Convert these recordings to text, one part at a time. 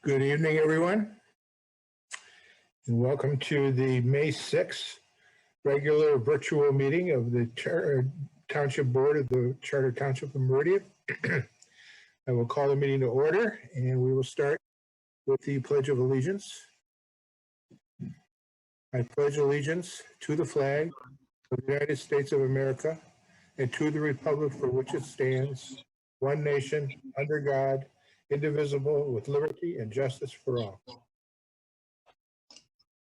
Good evening, everyone, and welcome to the May 6th regular virtual meeting of the Township Board of the Charter Township of Meridian. I will call the meeting to order, and we will start with the Pledge of Allegiance. I pledge allegiance to the flag of the United States of America and to the republic for which it stands, one nation, under God, indivisible, with liberty and justice for all.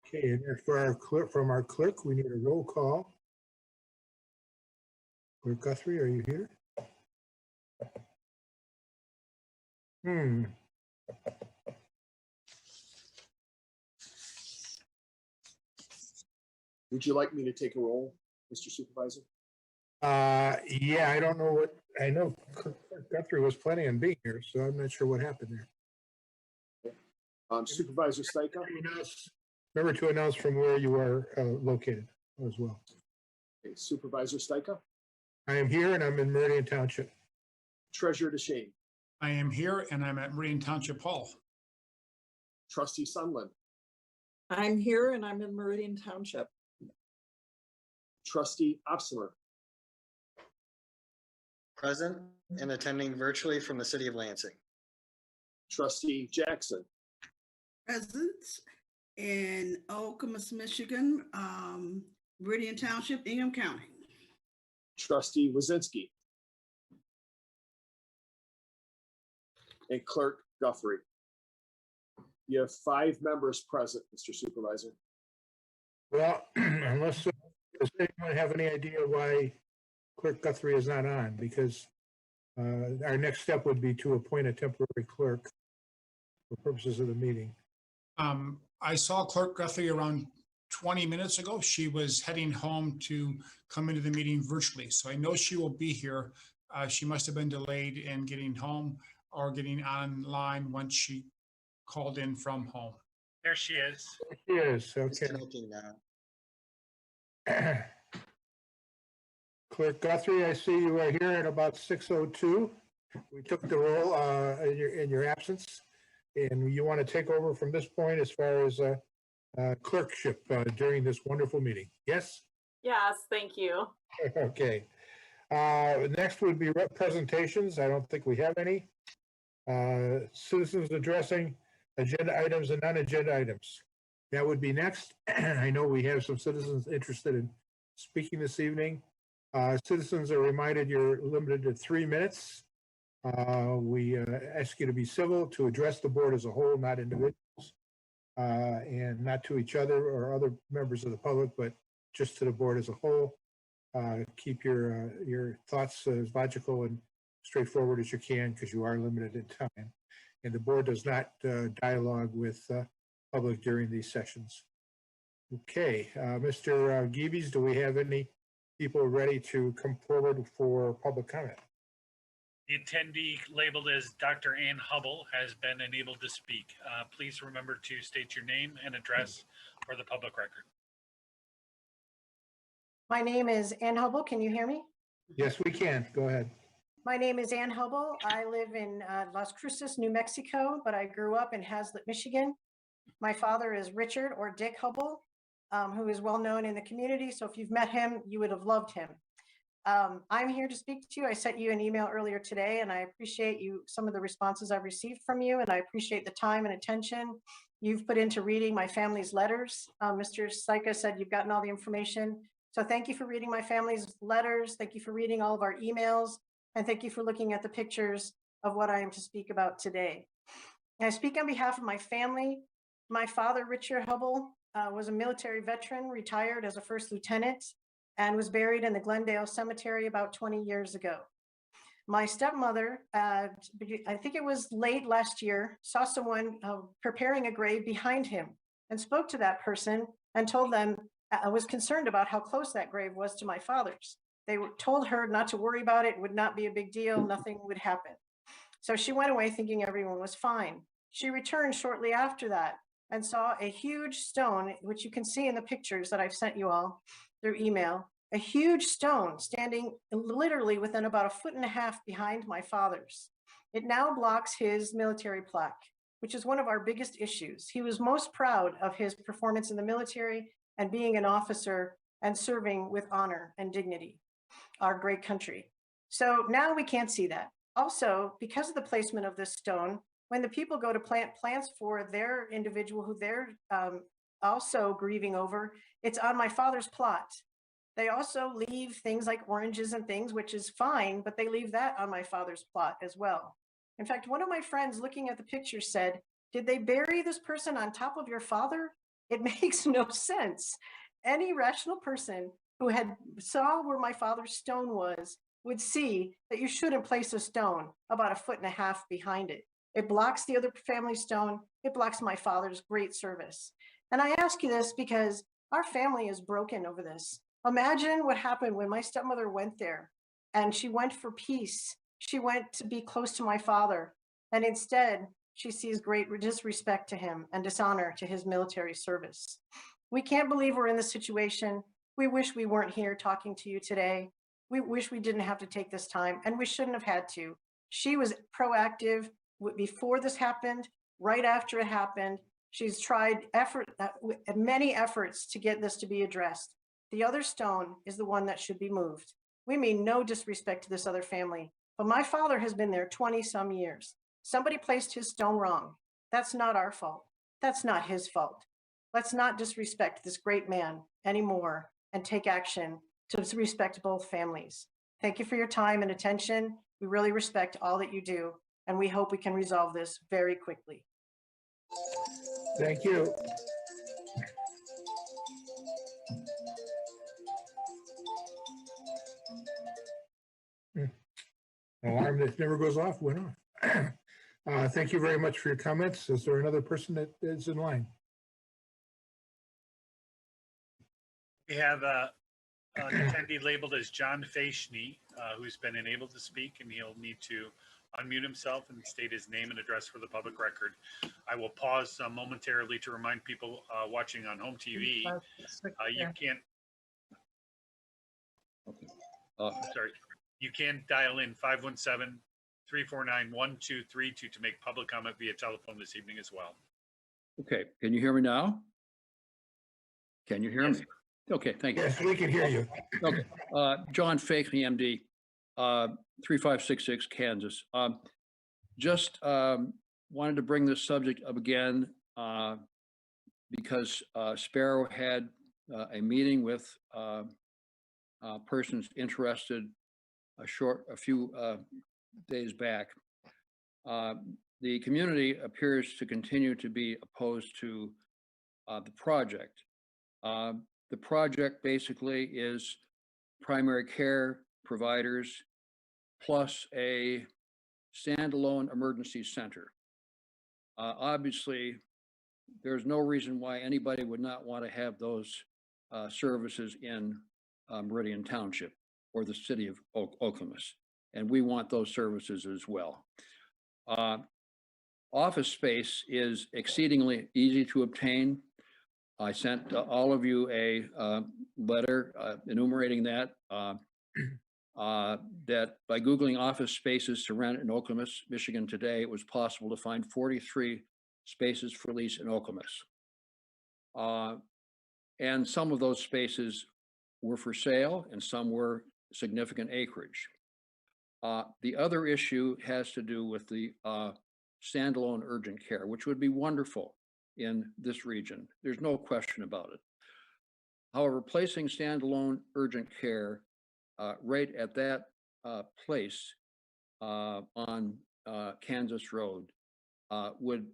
Okay, and for our clerk, from our clerk, we need a roll call. Clerk Guthrie, are you here? Would you like me to take a roll, Mr. Supervisor? Yeah, I don't know what, I know Clerk Guthrie was planning on being here, so I'm not sure what happened there. Supervisor Stika? Remember to announce from where you are located as well. Okay, Supervisor Stika? I am here and I'm in Meridian Township. Treasurer DeShane? I am here and I'm at Meridian Township Hall. Trustee Sunland? I'm here and I'm in Meridian Township. Trustee Opsimer? Present and attending virtually from the city of Lansing. Trustee Jackson? Present in Okemos, Michigan, Meridian Township, Ingham County. Trustee Wazinski? And Clerk Guthrie. You have 5 members present, Mr. Supervisor. Well, unless does anyone have any idea why Clerk Guthrie is not on? Because our next step would be to appoint a temporary clerk for purposes of the meeting. I saw Clerk Guthrie around 20 minutes ago. She was heading home to come into the meeting virtually. So I know she will be here. She must have been delayed in getting home or getting online once she called in from home. There she is. There she is, okay. Disconnecting now. Clerk Guthrie, I see you are here at about 6:02. We took the roll in your absence, and you want to take over from this point as far as clerkship during this wonderful meeting. Yes? Yes, thank you. Okay. Next would be presentations. I don't think we have any. Citizens addressing agenda items and non-agenda items. That would be next. I know we have some citizens interested in speaking this evening. Citizens are reminded you're limited to 3 minutes. We ask you to be civil, to address the board as a whole, not individuals, and not to each other or other members of the public, but just to the board as a whole. Keep your thoughts as logical and straightforward as you can, because you are limited in time. And the board does not dialogue with public during these sessions. Okay, Mr. Geeves, do we have any people ready to come forward for public comment? The attendee labeled as Dr. Ann Hubble has been enabled to speak. Please remember to state your name and address for the public record. My name is Ann Hubble. Can you hear me? Yes, we can. Go ahead. My name is Ann Hubble. I live in Las Cruces, New Mexico, but I grew up in Hazlet, Michigan. My father is Richard, or Dick Hubble, who is well known in the community. So if you've met him, you would have loved him. I'm here to speak to you. I sent you an email earlier today, and I appreciate some of the responses I've received from you, and I appreciate the time and attention you've put into reading my family's letters. Mr. Stika said you've gotten all the information. So thank you for reading my family's letters. Thank you for reading all of our emails. And thank you for looking at the pictures of what I am to speak about today. I speak on behalf of my family. My father, Richard Hubble, was a military veteran, retired as a first lieutenant, and was buried in the Glendale Cemetery about 20 years ago. My stepmother, I think it was late last year, saw someone preparing a grave behind him and spoke to that person and told them, I was concerned about how close that grave was to my father's. They told her not to worry about it, would not be a big deal, nothing would happen. So she went away thinking everyone was fine. She returned shortly after that and saw a huge stone, which you can see in the pictures that I've sent you all through email, a huge stone standing literally within about 1.5 feet behind my father's. It now blocks his military plaque, which is one of our biggest issues. He was most proud of his performance in the military and being an officer and serving with honor and dignity, our great country. So now we can't see that. Also, because of the placement of this stone, when the people go to plant plants for their individual who they're also grieving over, it's on my father's plot. They also leave things like oranges and things, which is fine, but they leave that on my father's plot as well. In fact, one of my friends looking at the picture said, did they bury this person on top of your father? It makes no sense. Any rational person who had saw where my father's stone was would see that you shouldn't place a stone about 1.5 feet behind it. It blocks the other family stone. It blocks my father's great service. And I ask you this because our family is broken over this. Imagine what happened when my stepmother went there and she went for peace. She went to be close to my father. And instead, she sees great disrespect to him and dishonor to his military service. We can't believe we're in this situation. We wish we weren't here talking to you today. We wish we didn't have to take this time, and we shouldn't have had to. She was proactive before this happened, right after it happened. She's tried many efforts to get this to be addressed. The other stone is the one that should be moved. We mean no disrespect to this other family, but my father has been there 20-some years. Somebody placed his stone wrong. That's not our fault. That's not his fault. Let's not disrespect this great man anymore and take action to respect both families. Thank you for your time and attention. We really respect all that you do, and we hope we can resolve this very quickly. Thank you. Alarm that never goes off went off. Thank you very much for your comments. Is there another person that is in line? We have an attendee labeled as John Faishney, who's been enabled to speak, and he'll need to unmute himself and state his name and address for the public record. I will pause momentarily to remind people watching on home TV, you can't. Sorry, you can dial in 517-349-1232 to make public comment via telephone this evening as well. Okay, can you hear me now? Can you hear Yes. me? Okay, thank you. Yes, we can hear you. Okay, John Fakely, MD, 3566 Kansas. Just wanted to bring this subject up again because Sparrow had a meeting with persons interested a few days back. The community appears to continue to be opposed to the project. The project basically is primary care providers plus a standalone emergency center. Obviously, there's no reason why anybody would not want to have those services in Meridian Township or the city of Okemos, and we want those services as well. Office space is exceedingly easy to obtain. I sent all of you a letter enumerating that, that by Googling office spaces to rent in Okemos, Michigan today, it was possible to find 43 spaces for lease in Okemos. And some of those spaces were for sale and some were significant acreage. The other issue has to do with the standalone urgent care, which would be wonderful in this region. There's no question about it. However, placing standalone urgent care right at that place on Kansas Road would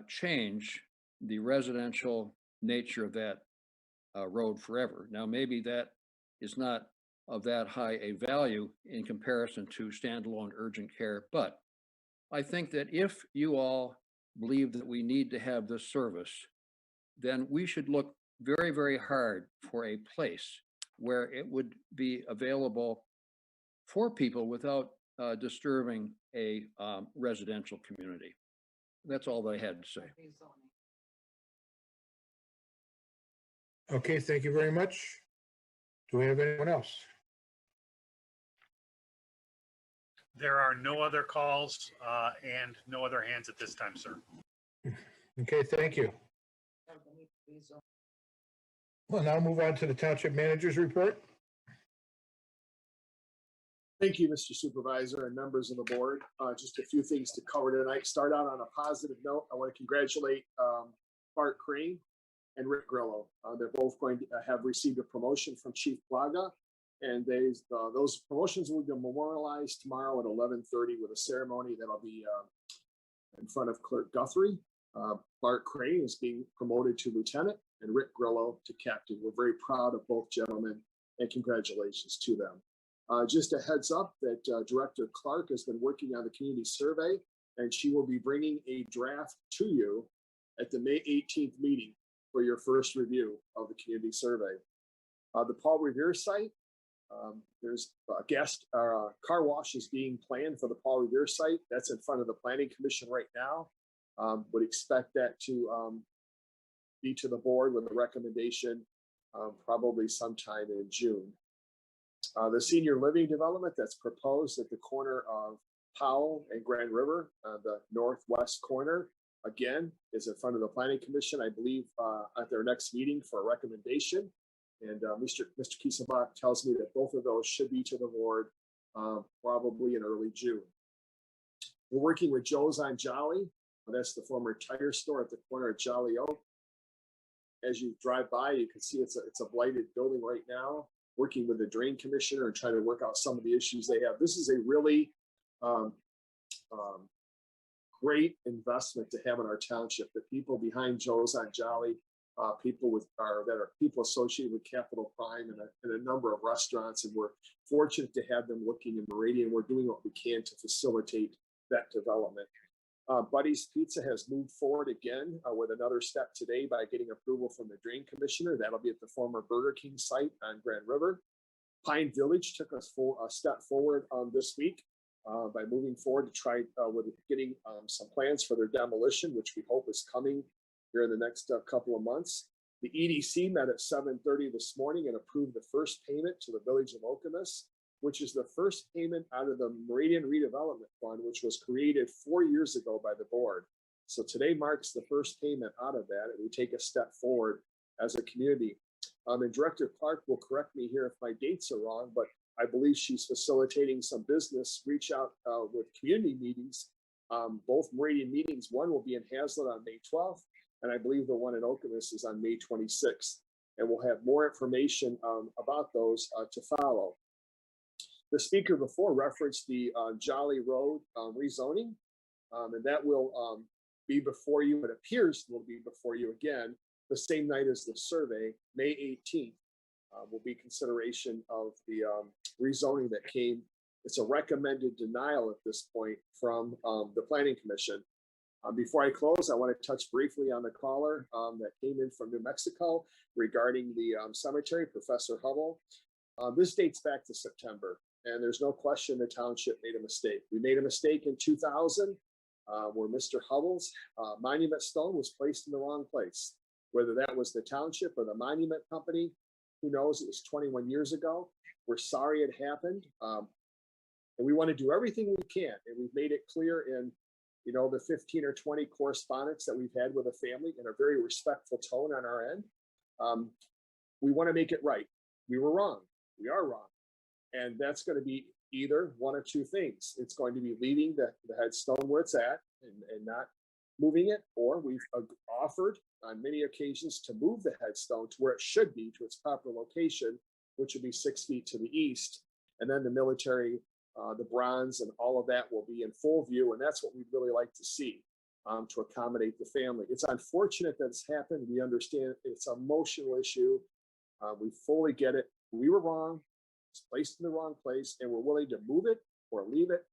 change the residential nature of that road forever. Now, maybe that is not of that high a value in comparison to standalone urgent care, but I think that if you all believe that we need to have this service, then we should look very, very hard for a place where it would be available for people without disturbing a residential community. That's all I had to say. Okay, thank you very much. Do we have anyone else? There are no other calls and no other hands at this time, sir. Okay, thank you. We'll now move on to the township manager's report. Thank you, Mr. Supervisor and members of the board. Just a few things to cover tonight. Start out on a positive note. I want to congratulate Bart Crane and Rick Grillo. They're both going to have received a promotion from Chief Plaga, and those promotions will be memorialized tomorrow at 11:30 with a ceremony that'll be in front of Clerk Guthrie. Bart Crane is being promoted to lieutenant and Rick Grillo to captain. We're very proud of both gentlemen and congratulations to them. Just a heads up that Director Clark has been working on the community survey, and she will be bringing a draft to you at the May 18th meeting for your first review of the community survey. The Paul Revere site, there's a car wash is being planned for the Paul Revere site. That's in front of the Planning Commission right now. Would expect that to be to the board with a recommendation probably sometime in June. The senior living development that's proposed at the corner of Powell and Grand River, the northwest corner, again, is in front of the Planning Commission, I believe, at their next meeting for a recommendation. And Mr. Kiesenbach tells me that both of those should be to the board probably in early June. We're working with Joe's on Jolly. That's the former tire store at the corner of Jolly Oak. As you drive by, you can see it's a blighted building right now. Working with the drain commissioner and trying to work out some of the issues they have. This is a really great investment to have in our township. The people behind Joe's on Jolly, people associated with Capital Prime and a number of restaurants, and we're fortunate to have them looking in Meridian. We're doing what we can to facilitate that development. Buddy's Pizza has moved forward again with another step today by getting approval from the drain commissioner. That'll be at the former Burger King site on Grand River. Pine Village took us a step forward this week by moving forward to try with getting some plans for their demolition, which we hope is coming here in the next couple of months. The EDC met at 7:30 this morning and approved the first payment to the village of Okemos, which is the first payment out of the Meridian Redevelopment Fund, which was created 4 years ago by the board. So today marks the first payment out of that, and we take a step forward as a community. And Director Clark will correct me here if my dates are wrong, but I believe she's facilitating some business reach out with community meetings. Both Meridian meetings, one will be in Hazlet on May 12th, and I believe the one in Okemos is on May 26th. And we'll have more information about those to follow. The speaker before referenced the Jolly Road rezoning, and that will be before you. It appears will be before you again the same night as the survey, May 18th, will be consideration of the rezoning that came. It's a recommended denial at this point from the Planning Commission. Before I close, I want to touch briefly on the caller that came in from New Mexico regarding the cemetery, Professor Hubble. This dates back to September. And there's no question the township made a mistake. We made a mistake in 2000 where Mr. Hubble's monument stone was placed in the wrong place. Whether that was the township or the monument company, who knows, it was 21 years ago. We're sorry it happened. And we want to do everything we can. And we've made it clear in the 15 or 20 correspondence that we've had with the family in a very respectful tone on our end. We want to make it right. We were wrong. We are wrong. And that's going to be either one of two things. It's going to be leaving the headstone where it's at and not moving it, or we've offered on many occasions to move the headstone to where it should be, to its proper location, which would be 6 feet to the east. And then the military the bronze and all of that will be in full view. And that's what we'd really like to see to accommodate the family. It's unfortunate that it's happened. We understand it's an emotional issue. We fully get it. We were wrong. It's placed in the wrong place, and we're willing to move it or leave it.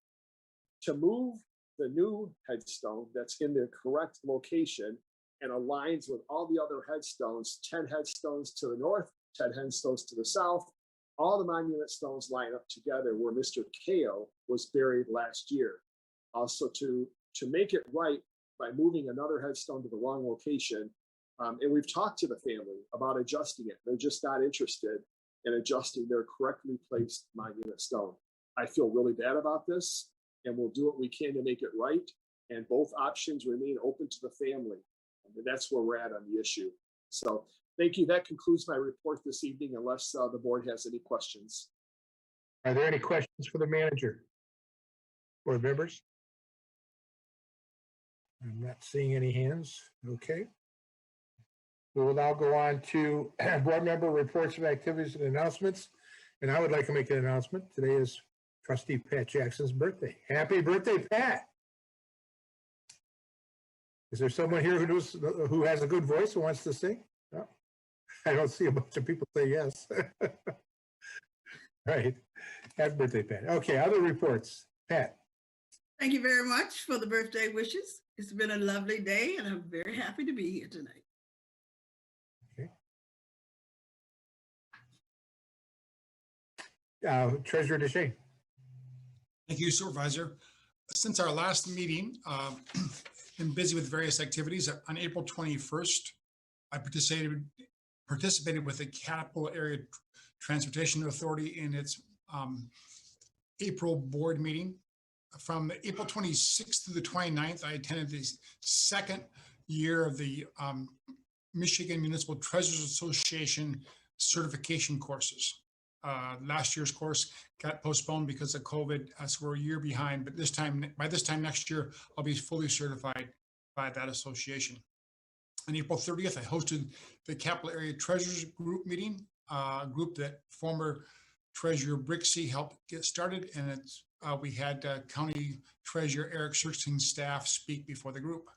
To move the new headstone that's in the correct location and aligns with all the other headstones, 10 headstones to the north, 10 headstones to the south, all the monument stones line up together where Mr. Ko was buried last year. Also to make it right by moving another headstone to the wrong location. And we've talked to the family about adjusting it. They're just not interested in adjusting their correctly placed monument stone. I feel really bad about this, and we'll do what we can to make it right. And both options remain open to the family. And that's where we're at on the issue. So thank you. That concludes my report this evening, unless the board has any questions. Are there any questions for the manager? Board members? I'm not seeing any hands. Okay. We will now go on to board member reports of activities and announcements. And I would like to make an announcement. Today is Trustee Pat Jackson's birthday. Happy birthday, Pat. Is there someone here who has a good voice and wants to sing? No? I don't see a bunch of people say yes. Right. Happy birthday, Pat. Okay, other reports. Pat. Thank you very much for the birthday wishes. It's been a lovely day, and I'm very happy to be here tonight. Treasurer DeShane. Thank you, Supervisor. Since our last meeting, been busy with various activities. On April 21st, I participated with the Capital Area Transportation Authority in its April board meeting. From April 26th to the 29th, I attended the second year of the Michigan Municipal Treasurers Association certification courses. Last year's course got postponed because of COVID, so we're a year behind, but by this time next year, I'll be fully certified by that association. On April 30th, I hosted the Capital Area Treasurers Group meeting, a group that former Treasurer Brixey helped get started, and we had County Treasurer Eric Searching's staff speak before the group.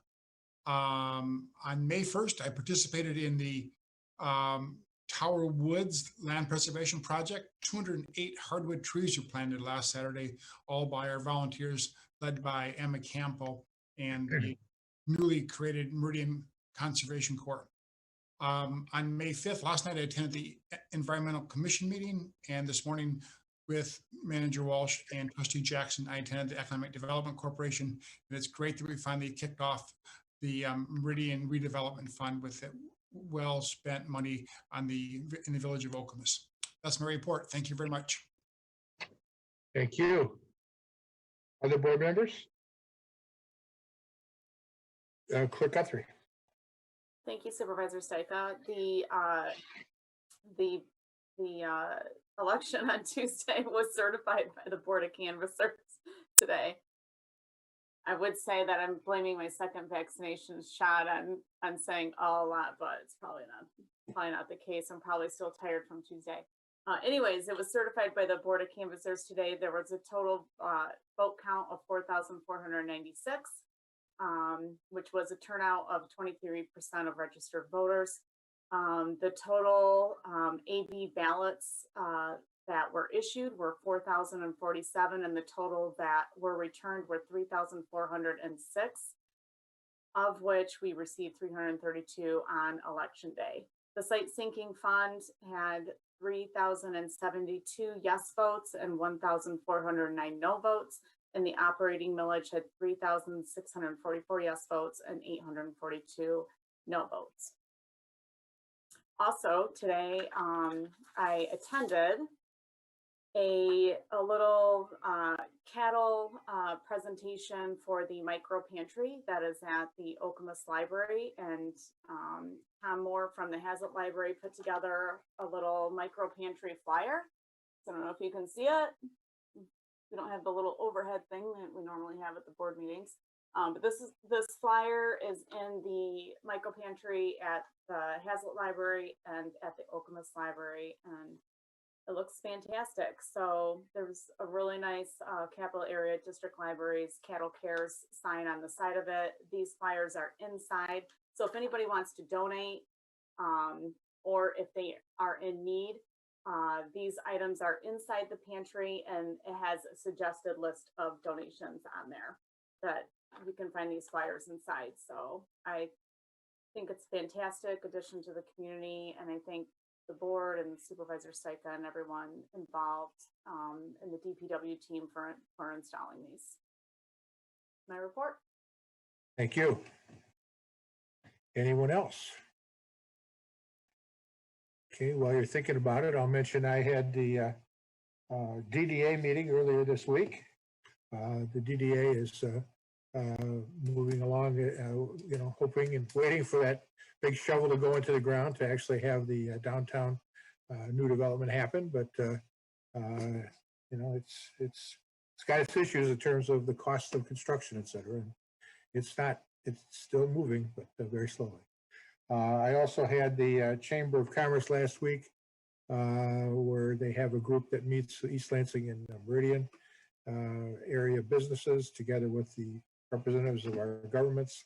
On May 1st, I participated in the Tower Woods Land Preservation Project. 208 hardwood trees were planted last Saturday, all by our volunteers led by Emma Campbell and the newly created Meridian Conservation Corps. On May 5th, last night, I attended the Environmental Commission meeting, and this morning with Manager Walsh and Trustee Jackson, I attended the Economic Development Corporation, and it's great that we finally kicked off the Meridian Redevelopment Fund with it. Well-spent money in the village of Okemos. That's my report. Thank you very much. Thank you. Other board members? Clerk Guthrie. Thank you, Supervisor Stika. The election on Tuesday was certified by the Board of Canvassers today. I would say that I'm blaming my second vaccination shot on saying a lot, but it's probably not the case. I'm probably still tired from Tuesday. Anyways, it was certified by the Board of Canvassers today. There was a total vote count of 4,496, which was a turnout of 23% of registered voters. The total AB ballots that were issued were 4,047, and the total that were returned were 3,406, of which we received 332 on election day. The site sinking fund had 3,072 yes votes and 1,409 no votes, and the operating millage had 3,644 yes votes and 842 no votes. Also today, I attended a little cattle presentation for the micro pantry that is at the Okemos Library, and Tom Moore from the Hazlitt Library put together a little micro pantry flyer. So I don't know if you can see it. We don't have the little overhead thing that we normally have at the board meetings. But this flyer is in the micro pantry at the Hazlitt Library and at the Okemos Library, and it looks fantastic. So there's a really nice capital area district libraries, cattle cares sign on the side of it. These flyers are inside. So if anybody wants to donate, or if they are in need, these items are inside the pantry, and it has a suggested list of donations on there that you can find these flyers inside. So I think it's a fantastic addition to the community, and I think the board and Supervisor Sika and everyone involved in the DPW team for installing these. My report. Thank you. Anyone else? Okay, while you're thinking about it, I'll mention I had the DDA meeting earlier this week. The DDA is moving along, you know, hoping and waiting for that big shovel to go into the ground to actually have the downtown new development happen. But you know, it's got its issues in terms of the cost of construction, et cetera. And it's still moving, but very slowly. I also had the Chamber of Commerce last week, where they have a group that meets East Lansing and Meridian area businesses together with the representatives of our governments.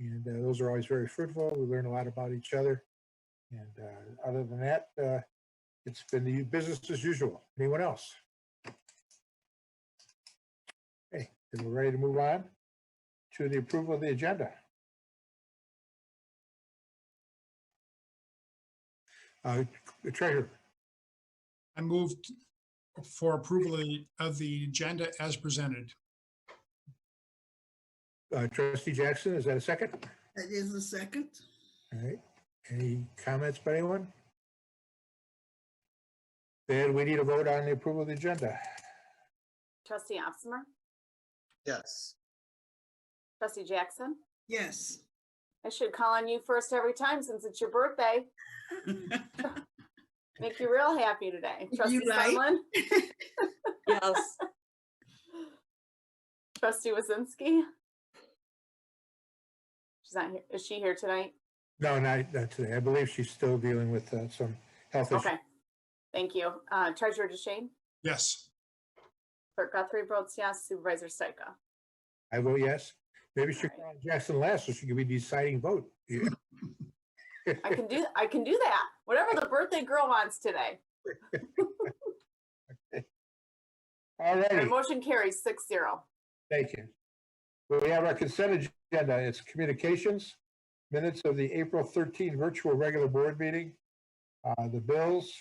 And those are always very fruitful. We learn a lot about each other. And other than that, it's been the business as usual. Anyone else? Okay, then we're ready to move on to the approval of the agenda. Treasurer. I moved for approval of the agenda as presented. Trustee Jackson, is that a second? That is a second. All right. Any comments by anyone? Then we need a vote on the approval of the agenda. Trustee Opsimer, Yes. Trustee Jackson. Yes. I should call on you first every time since it's your birthday. Make you real happy today. Trustee like? Sunland. Yes. Trustee Wazinski. She's not here. Is she here tonight? No, not today. I believe she's still dealing with some health issues. Okay. Thank you. Treasurer DeShane. Yes. Clerk Guthrie votes yes. Supervisor Sika. I vote yes. Maybe she call Jackson last so she can be the deciding vote. Yeah. I can do that. Whatever the birthday girl wants today. All The righty. motion carries 6-0. Thank you. We have our consent agenda. It's communications, minutes of the April 13 virtual regular board meeting, the bills,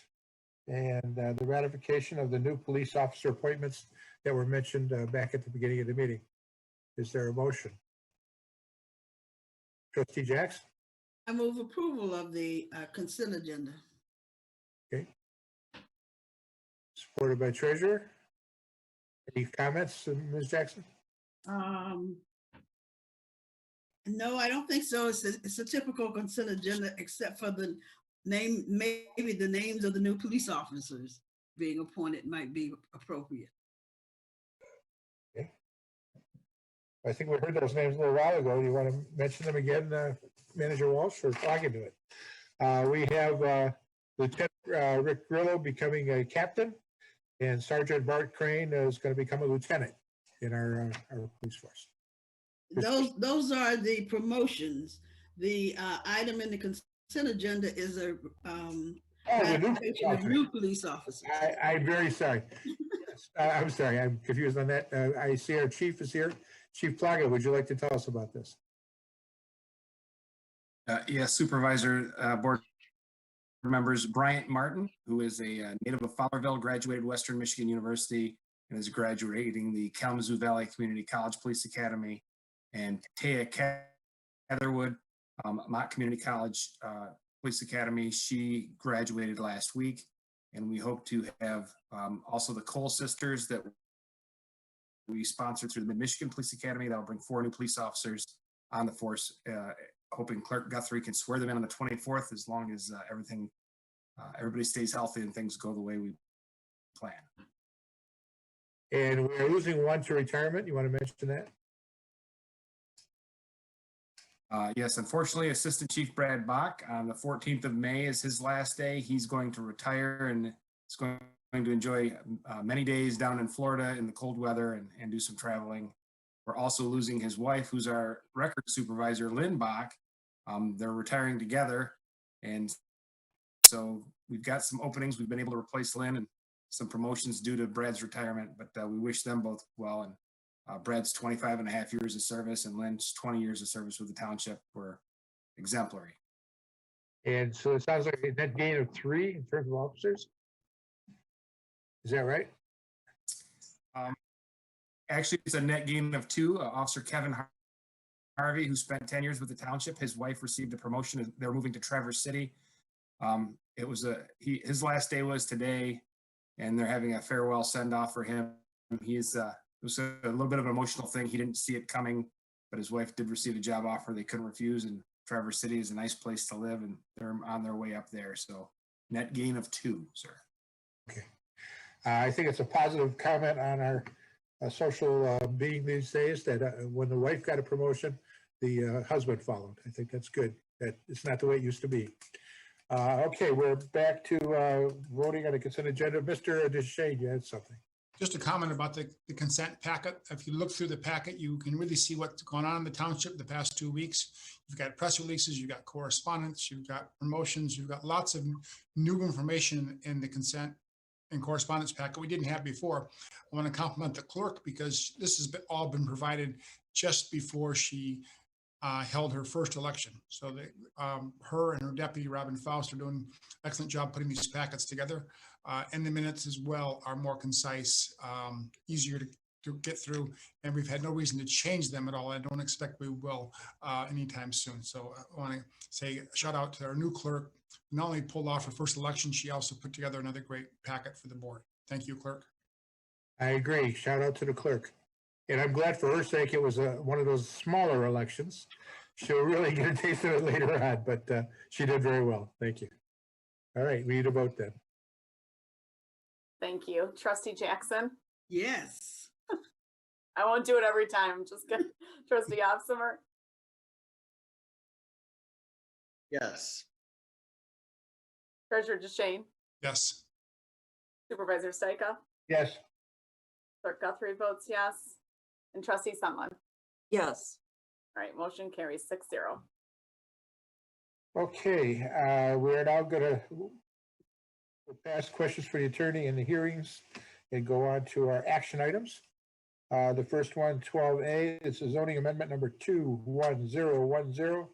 and the ratification of the new police officer appointments that were mentioned back at the beginning of the meeting. Is there a motion? Trustee Jackson? I move approval of the consent agenda. Okay. Supported by Treasurer. Any comments, Ms. Jackson? No, I don't think so. It's a typical consent agenda, except for the name, maybe the names of the new police officers being appointed might be appropriate. Okay. I think we heard those names a little while ago. Do you want to mention them again, Manager Walsh, or I can do it? We have Lieutenant Rick Grillo becoming a captain, and Sergeant Bart Crane is going to become a lieutenant in our police force. Those are the promotions. The item in the consent agenda is a ratification of new police officers. I'm very sorry. I'm sorry, I'm confused on that. I see our chief is here. Chief Plaga, would you like to tell us about this? Yes, Supervisor, board members, Bryant Martin, who is a native of Fowlerville, graduated Western Michigan University and is graduating the Kalamazoo Valley Community College Police Academy, and Taya Catherwood, Mott Community College Police Academy. She graduated last week, and we hope to have also the Cole sisters that we sponsored through the Mid-Michigan Police Academy. That will bring 4 new police officers on the force, hoping Clerk Guthrie can swear them in on the 24th, as long as everybody stays healthy and things go the way we plan. And we're losing one to retirement. You want to mention that? Yes, unfortunately, Assistant Chief Brad Bach on the 14th of May is his last day. He's going to retire, and is going to enjoy many days down in Florida in the cold weather and do some traveling. We're also losing his wife, who's our record supervisor, Lynn Bach. They're retiring together. And so we've got some openings. We've been able to replace Lynn and some promotions due to Brad's retirement, but we wish them both well. And Brad's 25 and a half years of service and Lynn's 20 years of service with the township were exemplary. And so it sounds like a net gain of 3 in terms of officers. Is that right? Actually, it's a net gain of 2. Officer Kevin Harvey, who spent 10 years with the township, his wife received a promotion. They're moving to Traverse City. It was his last day was today, and they're having a farewell send off for him. It was a little bit of an emotional thing. He didn't see it coming, but his wife did receive a job offer they couldn't refuse, and Traverse City is a nice place to live, and they're on their way up there. So net gain of 2, sir. Okay. I think it's a positive comment on our social being these days that when the wife got a promotion, the husband followed. I think that's good. That it's not the way it used to be. Okay, we're back to voting on a consent agenda. Mr. Deshane, you had something. Just a comment about the consent packet. If you look through the packet, you can really see what's gone on in the township the past 2 weeks. You've got press releases, you've got correspondence, you've got promotions, you've got lots of new information in the consent and correspondence packet we didn't have before. I want to compliment the clerk because this has all been provided just before she held her first election. So her and her deputy, Robin Faust, are doing an excellent job putting these packets together. And the minutes as well are more concise, easier to get through, and we've had no reason to change them at all. I don't expect we will anytime soon. So I want to say a shout out to our new clerk. Not only pulled off her first election, she also put together another great packet for the board. Thank you, clerk. I agree. Shout out to the clerk. And I'm glad for her sake it was one of those smaller elections. She'll really get a taste of it later on, but she did very well. Thank you. All right, we need a vote then. Thank you. Trustee Jackson? Yes. I won't do it every time. Just kidding. Trustee Opsimer? Yes. Treasurer Deshane? Yes. Supervisor Stika? Yes. Clerk Guthrie votes yes. And Trustee Sunland? Yes. All right, motion carries 6-0. Okay, we're now going to pass questions for the attorney in the hearings and go on to our action items. The first one, 12A, it's a zoning amendment number 21010,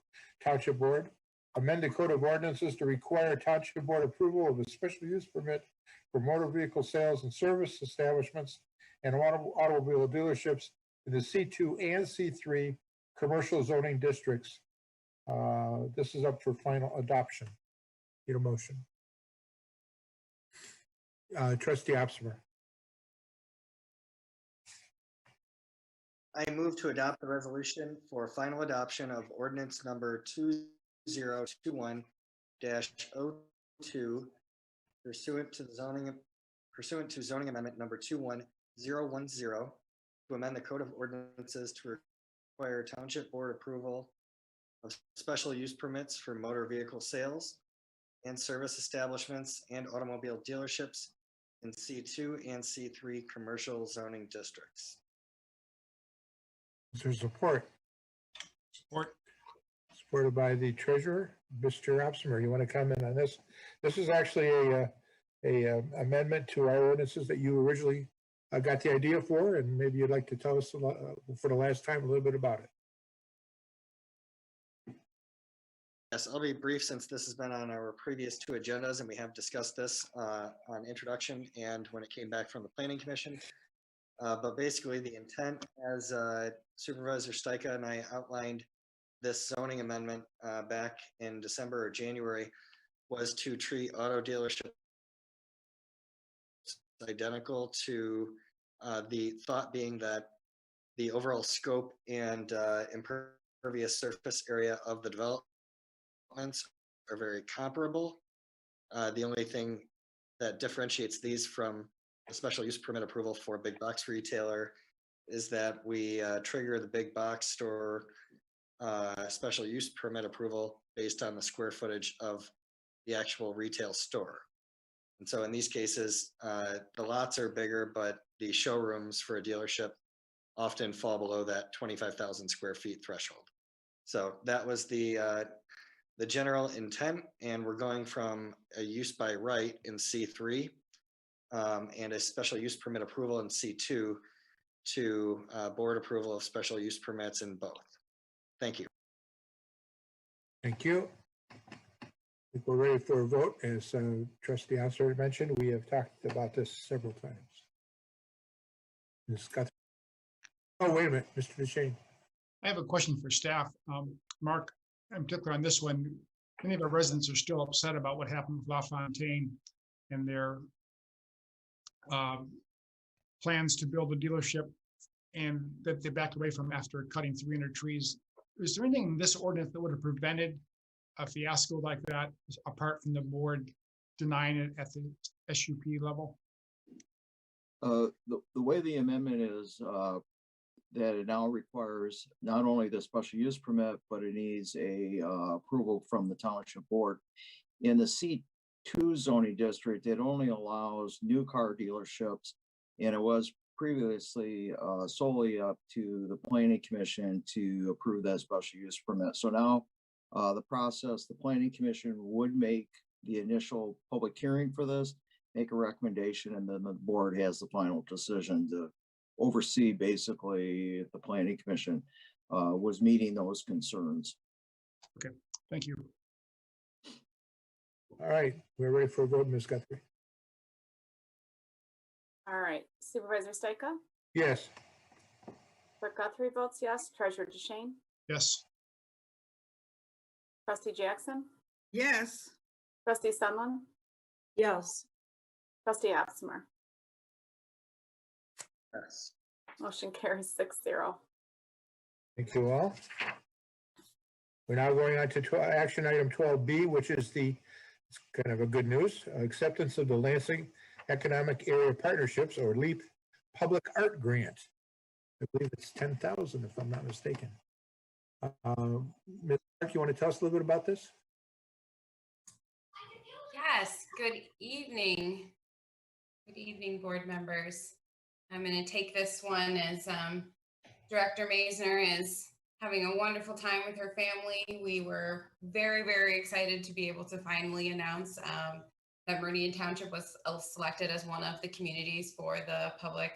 Township Board. Amend the Code of Ordinances to require Township Board approval of a special use permit for motor vehicle sales and service establishments and automobile dealerships in the C2 and C3 commercial zoning districts. This is up for final adoption. Need a motion. Trustee Opsimer. I move to adopt the resolution for final adoption of ordinance number 2021-02 pursuant to zoning amendment number 21010 to amend the Code of Ordinances to require Township Board approval of special use permits for motor vehicle sales and service establishments and automobile dealerships in C2 and C3 commercial zoning districts. Is there support? Support. Supported by the treasurer, Mr. Opsimer. You want to comment on this? This is actually a amendment to our ordinances that you originally got the idea for, and maybe you'd like to tell us for the last time a little bit about it. Yes, I'll be brief since this has been on our previous 2 agendas and we have discussed this on introduction and when it came back from the Planning Commission. But basically the intent, as Supervisor Stika and I outlined this zoning amendment back in December or January, was to treat auto dealerships identical to the thought being that the overall scope and impervious surface area of the developments are very comparable. The only thing that differentiates these from a special use permit approval for a big box retailer is that we trigger the big box store special use permit approval based on the square footage of the actual retail store. And so in these cases, the lots are bigger, but the showrooms for a dealership often fall below that 25,000 square feet threshold. So that was the general intent, and we're going from a use by right in C3 and a special use permit approval in C2 to board approval of special use permits in both. Thank you. Thank you. I think we're ready for a vote. As Trustee Osler mentioned, we have talked about this several times. Ms. Guthrie. Oh, wait a minute, Mr. DeShane. I have a question for staff. Mark, in particular on this one, many of our residents are still upset about what happened with LaFontaine and their plans to build a dealership and that they backed away from after cutting 300 trees. Is there anything in this ordinance that would have prevented a fiasco like that, apart from the board denying it at the SUP level? The way the amendment is, that it now requires not only the special use permit, but it needs a approval from the township board. In the C2 zoning district, it only allows new car dealerships, and it was previously solely up to the planning commission to approve that special use permit. So now the process, the planning commission would make the initial public hearing for this, make a recommendation, and then the board has the final decision to oversee basically if the planning commission was meeting those concerns. Okay, thank you. All right, we're ready for a vote, Ms. Guthrie. All right, Supervisor Stika, Yes. Clerk Guthrie votes yes, Treasurer DeShane, Yes. Trustee Jackson, Yes. Trustee Sunland, Yes. Trustee Absmer. Yes. Motion carries 6-0. Thank you all. We're now going on to action item 12B, which is it's kind of a good news, acceptance of the Lansing Economic Area Partnerships, or LEAP, Public Art Grant. I believe it's 10,000 if I'm not mistaken. Ms. Clark, you want to tell us a little bit about this? Yes, good evening. Good evening, board members. I'm going to take this one as Director Maisner is having a wonderful time with her family. We were very, very excited to be able to finally announce that Meridian Township was selected as one of the communities for the public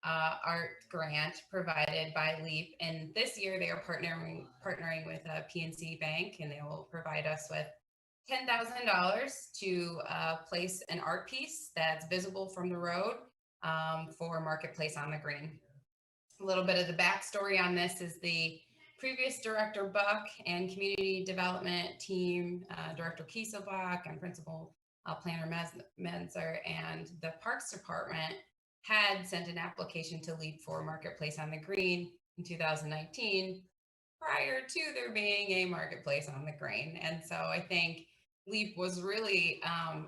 art grant provided by LEAP. And this year they are partnering with PNC Bank, and they will provide us with $10,000 to place an art piece that's visible from the road for Marketplace on the Green. A little bit of the backstory on this is the previous Director Buck and Community Development Team, Director Kieselbach and Principal Planner Menzer, and the Parks Department had sent an application to LEAP for Marketplace on the Green in 2019, prior to there being a Marketplace on the Green. And so I think LEAP was really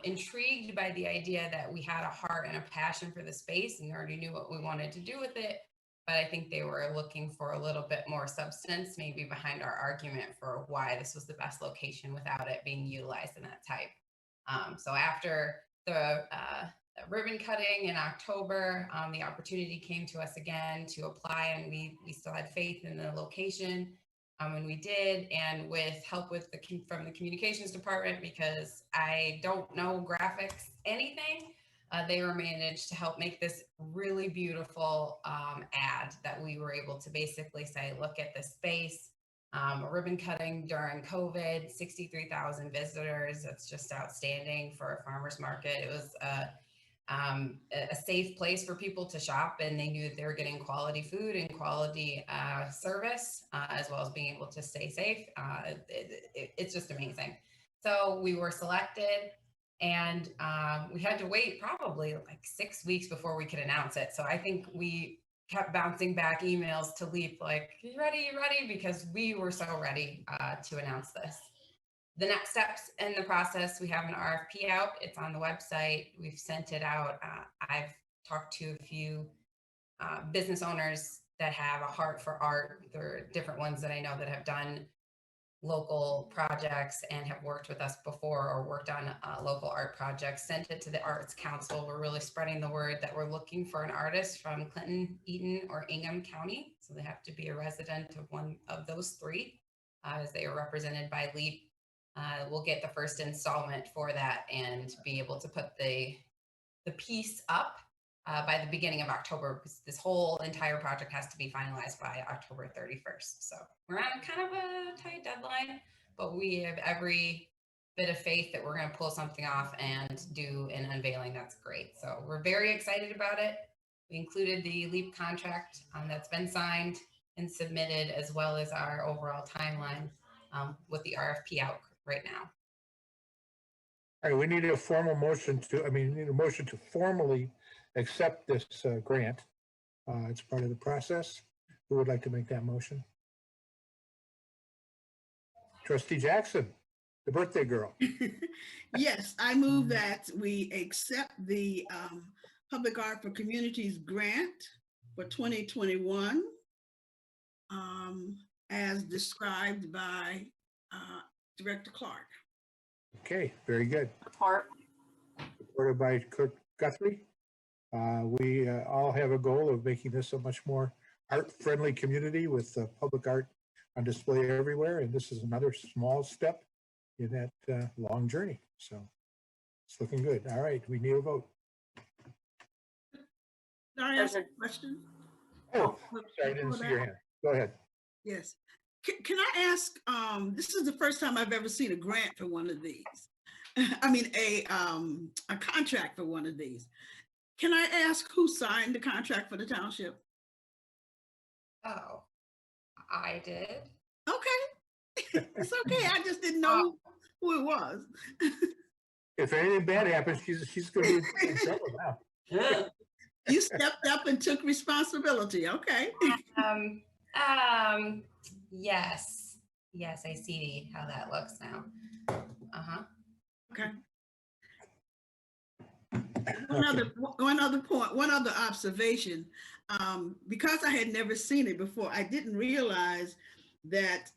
intrigued by the idea that we had a heart and a passion for the space and already knew what we wanted to do with it. But I think they were looking for a little bit more substance, maybe behind our argument for why this was the best location without it being utilized in that type. So after the ribbon cutting in October, the opportunity came to us again to apply, and we still had faith in the location. And we did, and with help from the communications department, because I don't know graphics, anything, they were managed to help make this really beautiful ad that we were able to basically say, look at this space, a ribbon cutting during COVID, 63,000 visitors. That's just outstanding for a farmer's market. It was a safe place for people to shop, and they knew that they were getting quality food and quality service, as well as being able to stay safe. It's just amazing. So we were selected, and we had to wait probably like 6 weeks before we could announce it. So I think we kept bouncing back emails to LEAP like, you ready, because we were so ready to announce this. The next steps in the process, we have an RFP out. It's on the website. We've sent it out. I've talked to a few business owners that have a heart for art. There are different ones that I know that have done local projects and have worked with us before or worked on local art projects, sent it to the Arts Council. We're really spreading the word that we're looking for an artist from Clinton, Eaton, or Ingham County. So they have to be a resident of one of those three, as they are represented by LEAP. We'll get the first installment for that and be able to put the piece up by the beginning of October, because this whole entire project has to be finalized by October 31st. So we're on kind of a tight deadline, but we have every bit of faith that we're going to pull something off and do an unveiling that's great. So we're very excited about it. We included the LEAP contract that's been signed and submitted, as well as our overall timeline with the RFP out right now. All right, we need a formal motion to, we need a motion to formally accept this grant. It's part of the process. Who would like to make that motion? Trustee Jackson, the birthday girl. Yes, I move that we accept the Public Art for Communities grant for 2021 as described by Director Clark. Okay, very good. Support. Supported by Clerk Guthrie. We all have a goal of making this a much more art-friendly community with public art on display everywhere. And this is another small step in that long journey. So it's looking good. All right, we need a vote. Can I ask a question? Oh, sorry, I didn't see your hand. Go ahead. Yes. Can I ask, this is the first time I've ever seen a grant for one of these. I mean, a contract for one of these. Can I ask who signed the contract for the township? Oh, I did. Okay. It's okay. I just didn't know who it was. If anything bad happens, she's going to be in trouble now. You stepped up and took responsibility. Okay. Yes. Yes, I see how that looks now. Okay. One other point, one other observation. Because I had never seen it before, I didn't realize that,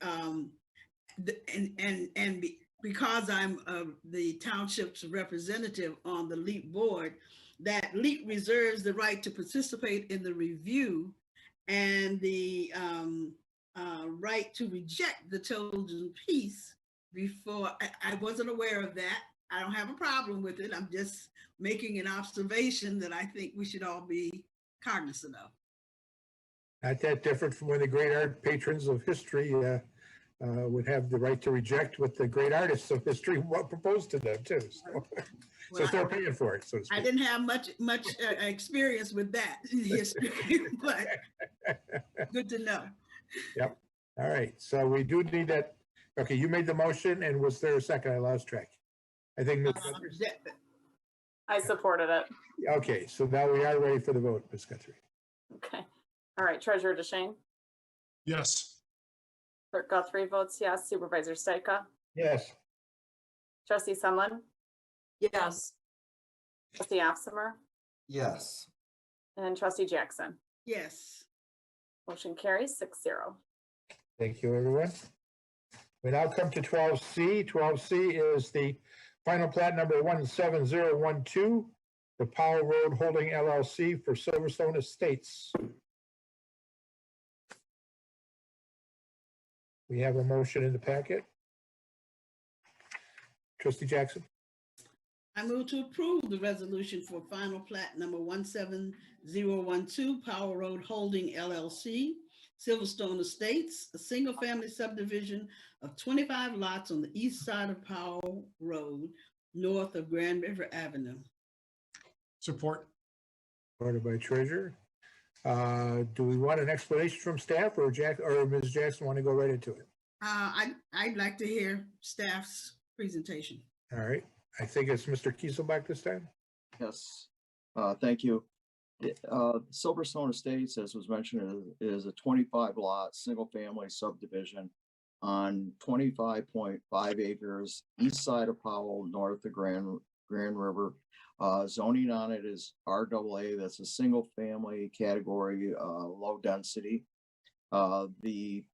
because I'm the township's representative on the LEAP board, that LEAP reserves the right to participate in the review and the right to reject the chosen piece before. I wasn't aware of that. I don't have a problem with it. I'm just making an observation that I think we should all be cognizant of. Not that different from when the great art patrons of history would have the right to reject what the great artists of history proposed to them too. So they're paying for it, so to speak. I didn't have much experience with that in history, but good to know. Yep. All right. So we do need that. Okay, you made the motion, and was there a second? I lost track. I think Ms. Guthrie. I supported it. Okay, so now we are ready for the vote, Ms. Guthrie. Okay. All right, Treasurer DeShane. Yes. Clerk Guthrie votes yes. Supervisor Stika. Yes. Trustee Sunland. Yes. Trustee Afsemer. Yes. And Trustee Jackson. Yes. Motion carries 6-0. Thank you, everyone. We now come to 12C. 12C is the final plat number 17012, the Powell Road Holding LLC for Silverstone Estates. We have a motion in the packet. Trustee Jackson. I move to approve the resolution for final plat number 17012, Power Road Holding LLC, Silverstone Estates, a single-family subdivision of 25 lots on the east side of Powell Road, north of Grand River Avenue. Support. Supported by Treasurer. Do we want an explanation from staff, or Ms. Jackson want to go right into it? I'd like to hear staff's presentation. All right. I think it's Mr. Kieselbach this time. Yes, thank you. Silverstone Estates, as was mentioned, is a 25 lot, single family subdivision on 25.5 acres, east side of Powell, north of Grand River. Zoning on it is RAA, that's a single family category, low density. The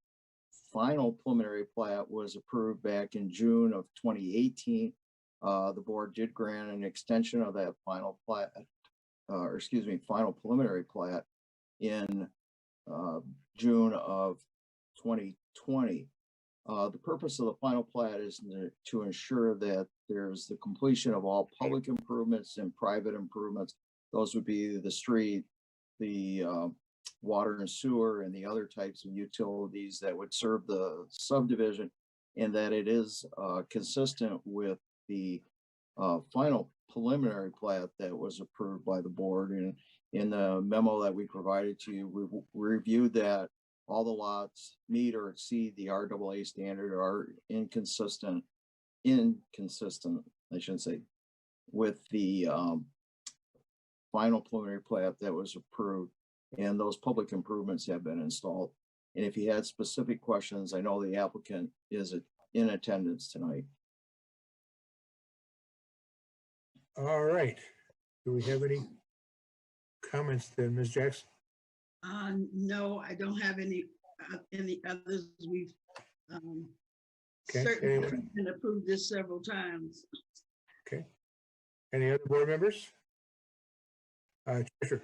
final preliminary plat was approved back in June of 2018. The board did grant an extension of that final plat, or excuse me, final preliminary plat in June of 2020. The purpose of the final plat is to ensure that there's the completion of all public improvements and private improvements. Those would be the street, the water and sewer, and the other types of utilities that would serve the subdivision, and that it is consistent with the final preliminary plat that was approved by the board. And in the memo that we provided to you, we reviewed that all the lots meet or exceed the RAA standard, or are inconsistent, I shouldn't say, with the final preliminary plat that was approved, and those public improvements have been installed. And if you had specific questions, I know the applicant is in attendance tonight. All right. Do we have any comments then, Ms. Jackson? No, I don't have any others. We've Okay, certainly anyone? been approved this several times. Okay. Any other board members? Treasurer.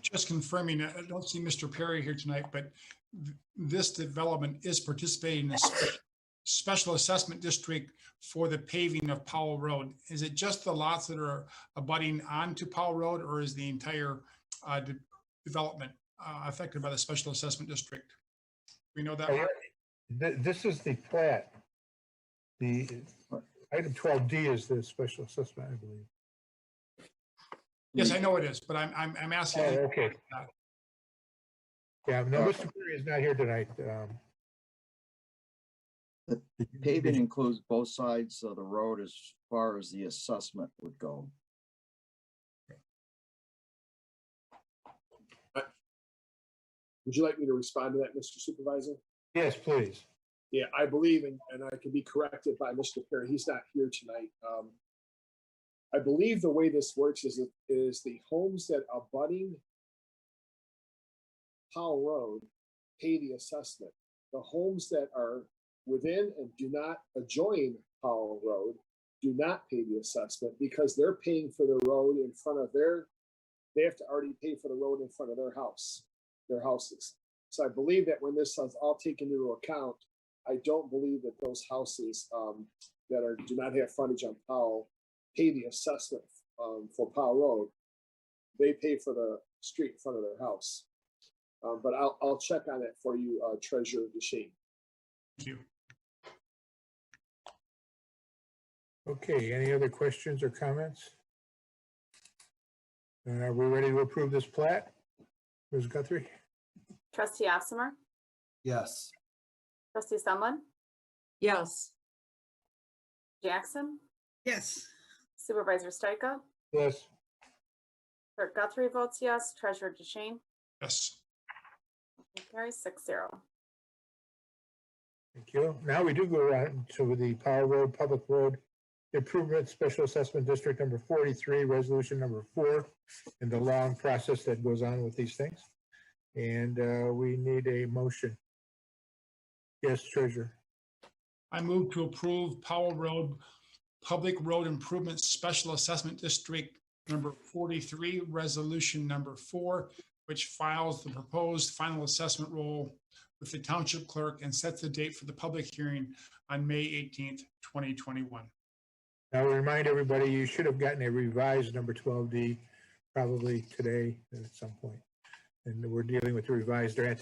Just confirming, I don't see Mr. Perry here tonight, but this development is participating in a special assessment district for the paving of Powell Road. Is it just the lots that are abutting onto Powell Road, or is the entire development affected by the special assessment district? We know that. This is the plat. The item 12D is the special assessment, I believe. Yes, I know it is, but I'm asking. Oh, okay. Yeah, no, Mr. Perry is not here tonight. The paving includes both sides of the road as far as the assessment would go. Would you like me to respond to that, Mr. Supervisor? Yes, please. Yeah, I believe, and I can be corrected by Mr. Perry, he's not here tonight. I believe the way this works is the homes that are abutting Powell Road pay the assessment. The homes that are within and do not adjoin Powell Road do not pay the assessment, because they're paying for the road in front of they have to already pay for the road in front of their houses. So I believe that when this is all taken into account, I don't believe that those houses that do not have frontage on Powell pay the assessment for Powell Road. They pay for the street in front of their house. But I'll check on that for you, Treasurer DeShane. Thank you. Okay, any other questions or comments? Are we ready to approve this plat? Ms. Guthrie? Trustee Assimer, Yes. trustee Sumlin, Yes. Yes. Jackson, Supervisor Stika, Yes. Clerk Guthrie votes yes, Treasurer DeShane, Yes. carries 6-0. Thank you. Now we do go on to the Powell Road Public Road Improvement Special Assessment District number 43, resolution number 4, and the long process that goes on with these things. And we need a motion. Yes, Treasurer. I move to approve Powell Road Public Road Improvement Special Assessment District number 43, resolution number 4, which files the proposed final assessment roll with the township clerk and sets the date for the public hearing on May 18th, 2021. Now, I'll remind everybody, you should have gotten a revised number 12D probably today at some point. And we're dealing with the revised. There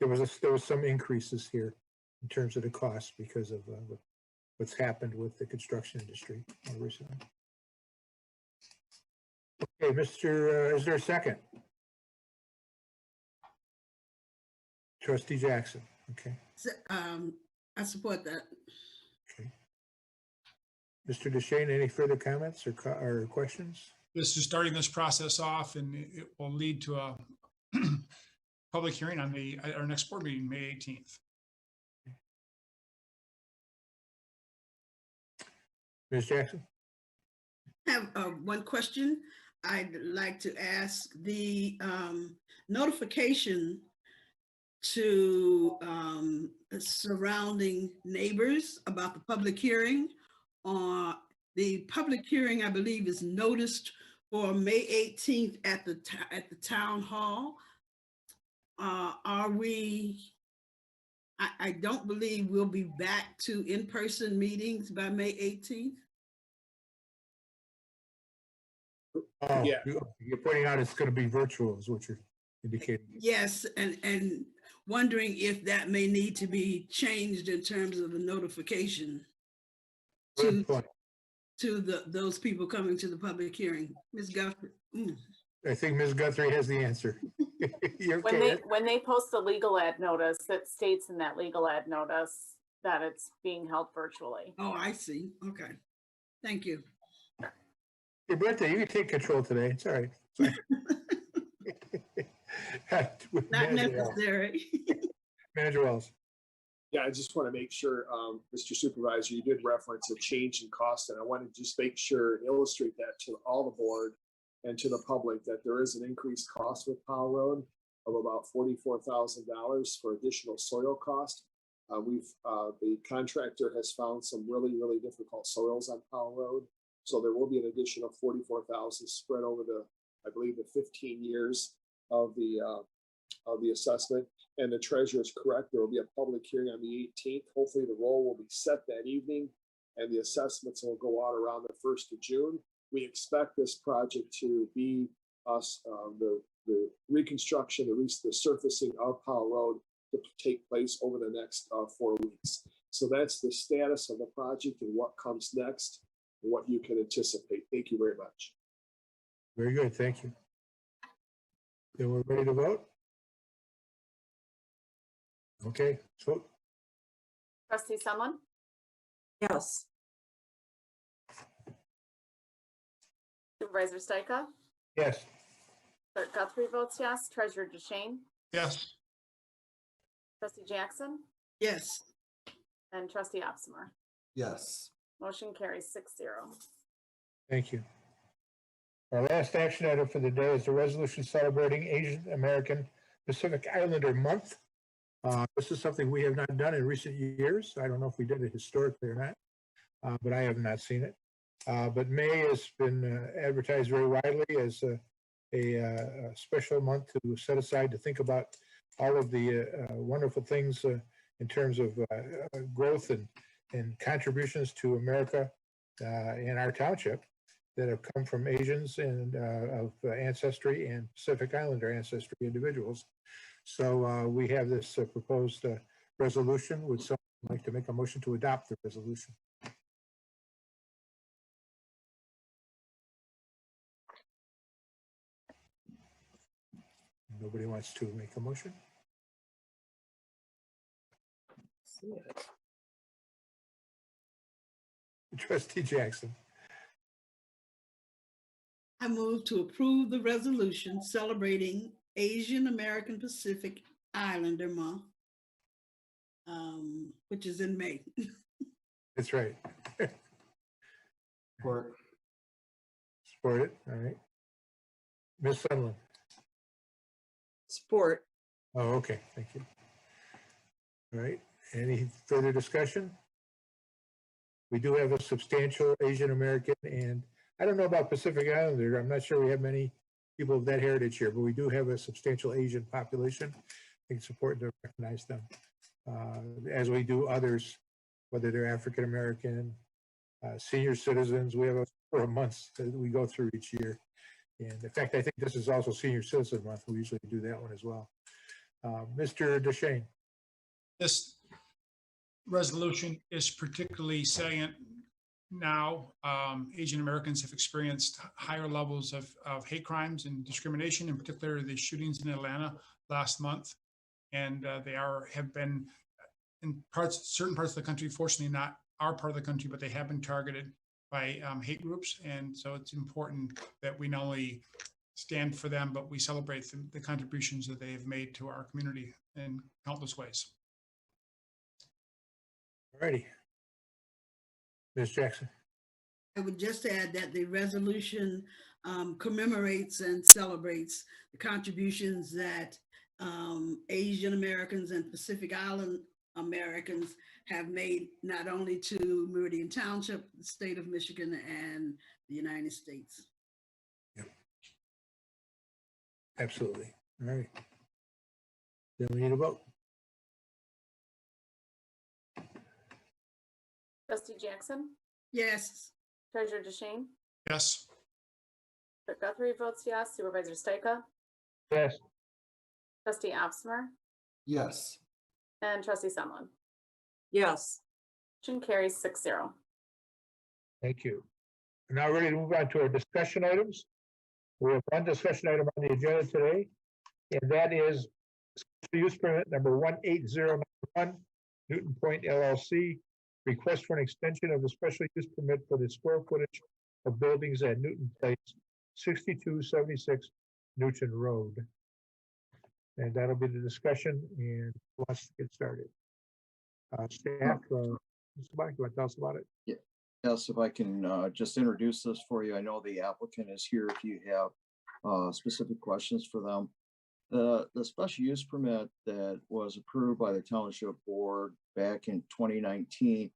was some increases here in terms of the cost because of what's happened with the construction industry more recently. Okay, is there a second? Trustee Jackson, okay. I support that. Okay. Mr. DeShane, any further comments or questions? This is starting this process off, and it will lead to a public hearing on our next board meeting, May 18th. Ms. Jackson? I have one question. I'd like to ask the notification to surrounding neighbors about the public hearing. The public hearing, I believe, is noticed for May 18th at the town hall. I don't believe we'll be back to in-person meetings by May 18th. Oh, Yeah. you're pointing out it's going to be virtual is what you're indicating. Yes, and wondering if that may need to be changed in terms of the notification Good point. to those people coming to the public hearing. Ms. Guthrie. I think Ms. Guthrie has the answer. You're okay. When they post a legal ad notice, that states in that legal ad notice that it's being held virtually. Oh, I see. Okay. Thank you. Your birthday, you can take control today. It's all right. Not necessary. Manager Wells. Yeah, I just want to make sure, Mr. Supervisor, you did reference a change in cost, and I want to just make sure and illustrate that to all the board and to the public that there is an increased cost with Powell Road of about $44,000 for additional soil cost. The contractor has found some really, really difficult soils on Powell Road. So there will be an additional $44,000 spread over I believe, the 15 years of the assessment. And the treasurer is correct. There will be a public hearing on the 18th. Hopefully the roll will be set that evening and the assessments will go out around the 1st of June. We expect this project to be the reconstruction, at least the surfacing of Powell Road, to take place over the next 4 weeks. So that's the status of the project and what comes next and what you can anticipate. Thank you very much. Very good. Thank you. Then we're ready to vote? Okay, so Trustee Sunland, Yes. Supervisor Stika, yes. Clerk Guthrie votes yes, Treasurer DeShane, Yes. Trustee Jackson, Yes. and Trustee Opsimer. Yes. Motion carries 6-0. Thank you. Our last action item for the day is the resolution celebrating Asian American Pacific Islander Month. This is something we have not done in recent years. I don't know if we did it historically or not, but I have not seen it. But May has been advertised very widely as a special month to set aside to think about all of the wonderful things in terms of growth and contributions to America in our township that have come from Asians and of ancestry and Pacific Islander ancestry individuals. So we have this proposed resolution. Would someone like to make a motion to adopt the resolution? Nobody wants to make a motion? Trustee Jackson. I move to approve the resolution celebrating Asian American Pacific Islander Month, which is in May. That's right. Support. Support it. All right. Ms. Sunland. Support. Oh, okay. Thank you. All right. Any further discussion? We do have a substantial Asian American, and I don't know about Pacific Islander. I'm not sure we have many people of that heritage here, but we do have a substantial Asian population. I think it's important to recognize them as we do others, whether they're African American, senior citizens. We have a month that we go through each year. And in fact, I think this is also Senior Citizen Month. We usually do that one as well. Mr. DeShane. This resolution is particularly salient now. Asian Americans have experienced higher levels of hate crimes and discrimination, in particular the shootings in Atlanta last month. And they have been in certain parts of the country, fortunately not our part of the country, but they have been targeted by hate groups. And so it's important that we not only stand for them, but we celebrate the contributions that they have made to our community in countless ways. All righty. Ms. Jackson. I would just add that the resolution commemorates and celebrates the contributions that Asian Americans and Pacific Island Americans have made not only to Meridian Township, the state of Michigan, and the United States. Absolutely. All right. Then we need a vote. Trustee Jackson, Yes. Treasurer DeShane, Yes. Clerk Guthrie votes yes, Supervisor Stika, Yes. Trustee Opsmer, Yes. and Trustee Sumlin. Yes. Motion carries 6-0. Thank you. We're now ready to move on to our discussion items. We have one discussion item on the agenda today, and that is special use permit number 18091, Newton Point LLC. Request for an extension of the special use permit for the square footage of buildings at Newton Place, 6276 Newton Road. And that'll be the discussion, and who wants to get started? Staff, Mr. Bach, you want to tell us about it? Yes, if I can just introduce this for you. I know the applicant is here if you have specific questions for them. The special use permit that was approved by the Township Board back in 2019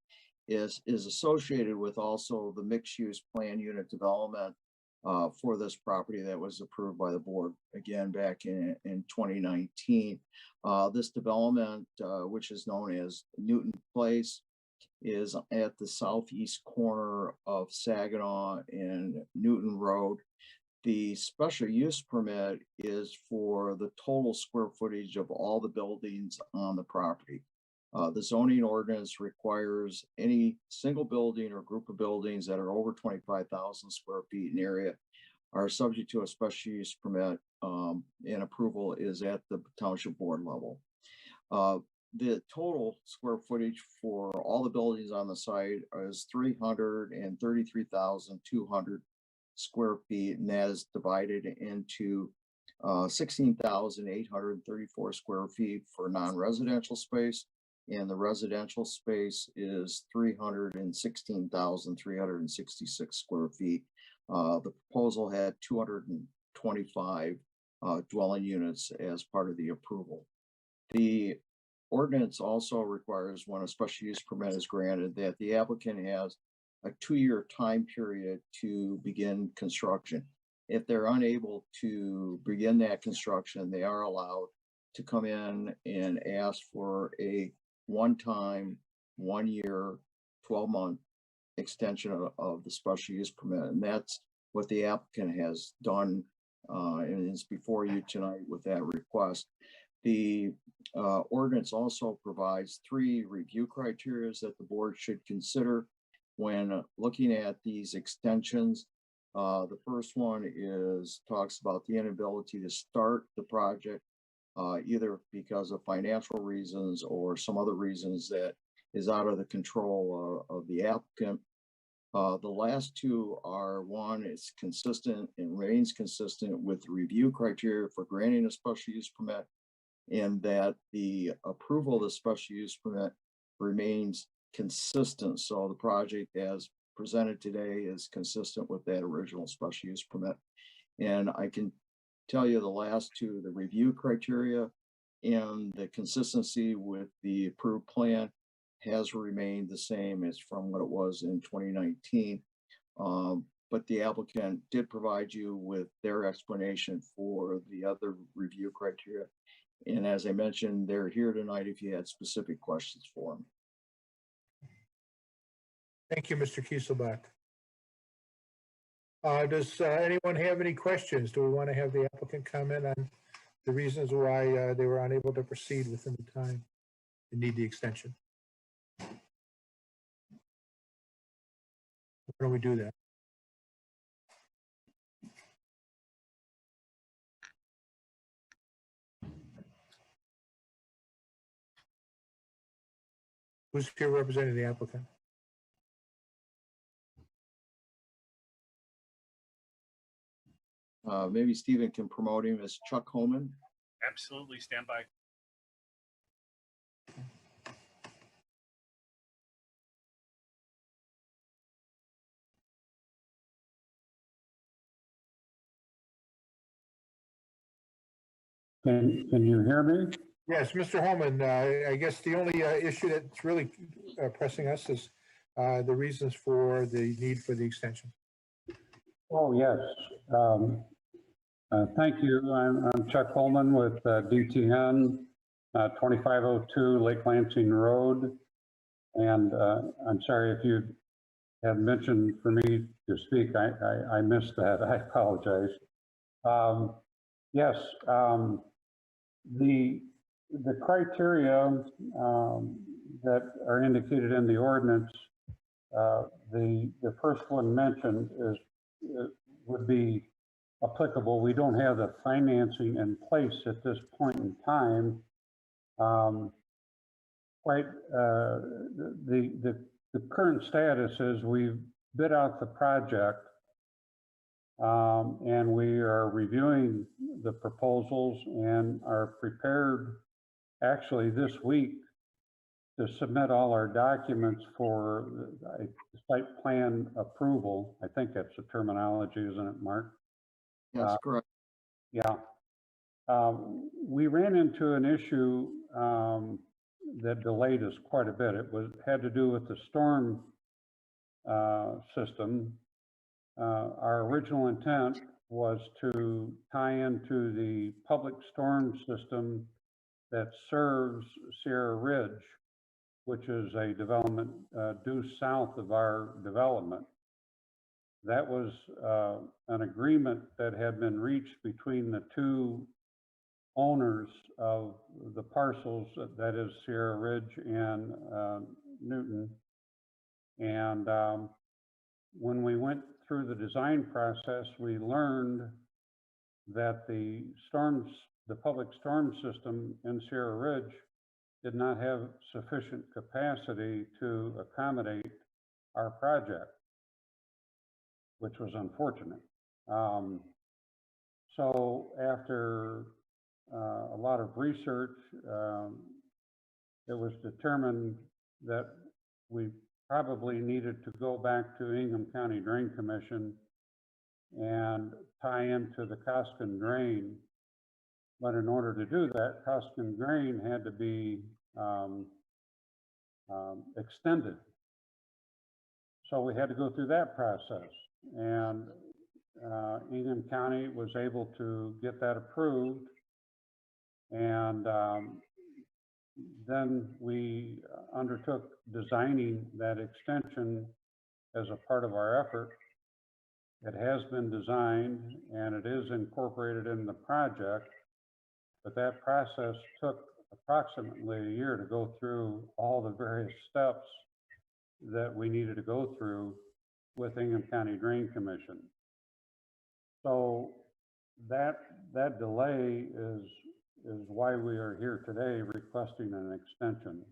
is associated with also the mixed-use plan unit development for this property that was approved by the board again back in 2019. This development, which is known as Newton Place, is at the southeast corner of Saginaw and Newton Road. The special use permit is for the total square footage of all the buildings on the property. The zoning ordinance requires any single building or group of buildings that are over 25,000 square feet in area are subject to a special use permit, and approval is at the township board level. The total square footage for all the buildings on the site is 333,200 square feet, and that is divided into 16,834 square feet for non-residential space, and the residential space is 316,366 square feet. The proposal had 225 dwelling units as part of the approval. The ordinance also requires, when a special use permit is granted, that the applicant has a 2-year time period to begin construction. If they're unable to begin that construction, they are allowed to come in and ask for a one-time, 1-year, 12-month extension of the special use permit. And that's what the applicant has done, and is before you tonight with that request. The ordinance also provides 3 review criteria that the board should consider when looking at these extensions. The first one talks about the inability to start the project, either because of financial reasons or some other reasons that is out of the control of the applicant. The last 2 are, one, is consistent and remains consistent with the review criteria for granting a special use permit, and that the approval of the special use permit remains consistent. So the project as presented today is consistent with that original special use permit. And I can tell you the last 2, the review criteria and the consistency with the approved plan has remained the same as from what it was in 2019. But the applicant did provide you with their explanation for the other review criteria. And as I mentioned, they're here tonight if you had specific questions for them. Thank you, Mr. Kieselbach. Does anyone have any questions? Do we want to have the applicant comment on the reasons why they were unable to proceed within the time and need the extension? Why don't we do that? Who's here representing the applicant? Maybe Stephen can promote him as Chuck Homan. Absolutely, stand by. Can you hear me? Yes, Mr. Holman, I guess the only issue that's really pressing us is the reasons for the need for the extension. Oh, yes. Thank you. I'm Chuck Holman with DTN 2502 Lake Lansing Road. And I'm sorry if you had mentioned for me to speak. I missed that. I apologize. Yes, the criteria that are indicated in the ordinance, the first one mentioned would be applicable. We don't have the financing in place at this point in time. The current status is we've bid out the project and we are reviewing the proposals and are prepared actually this week to submit all our documents for site plan approval. I think that's the terminology, isn't it, Mark? Yes, correct. Yeah. We ran into an issue that delayed us quite a bit. It had to do with the storm system. Our original intent was to tie into the public storm system that serves Sierra Ridge, which is a development due south of our development. That was an agreement that had been reached between the two owners of the parcels, that is Sierra Ridge and Newton. And when we went through the design process, we learned that the public storm system in Sierra Ridge did not have sufficient capacity to accommodate our project, which was unfortunate. So after a lot of research, it was determined that we probably needed to go back to Ingham County Drain Commission and tie into the Coskin Drain. But in order to do that, Coskin Drain had to be extended. So we had to go through that process. And Ingham County was able to get that approved. And then we undertook designing that extension as a part of our effort. It has been designed and it is incorporated in the project, but that process took approximately a year to go through all the various steps that we needed to go through with Ingham County Drain Commission. So that delay is why we are here today requesting an extension.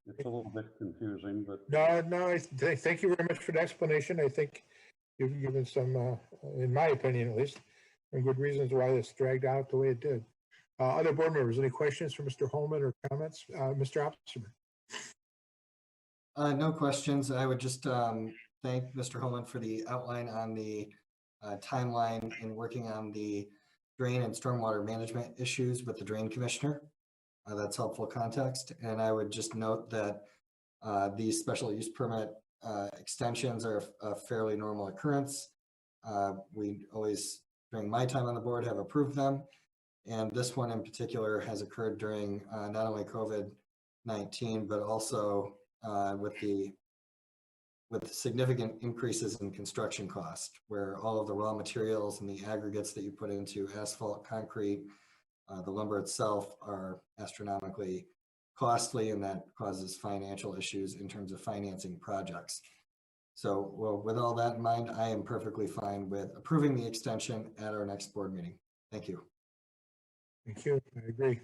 It's a little bit confusing, but. No, thank you very much for the explanation. I think you've given some, in my opinion at least, some good reasons why this dragged out the way it did. Other board members, any questions for Mr. Holman or comments? Mr. Oppenheimer. No questions. I would just thank Mr. Holman for the outline on the timeline in working on the drain and stormwater management issues with the drain commissioner. That's helpful context. And I would just note that these special use permit extensions are a fairly normal occurrence. We always, during my time on the board, have approved them. And this one in particular has occurred during not only COVID-19, but also with significant increases in construction cost, where all of the raw materials and the aggregates that you put into asphalt, concrete, the lumber itself are astronomically costly, and that causes financial issues in terms of financing projects. So, well, with all that in mind, I am perfectly fine with approving the extension at our next board meeting. Thank you. Thank you. I agree.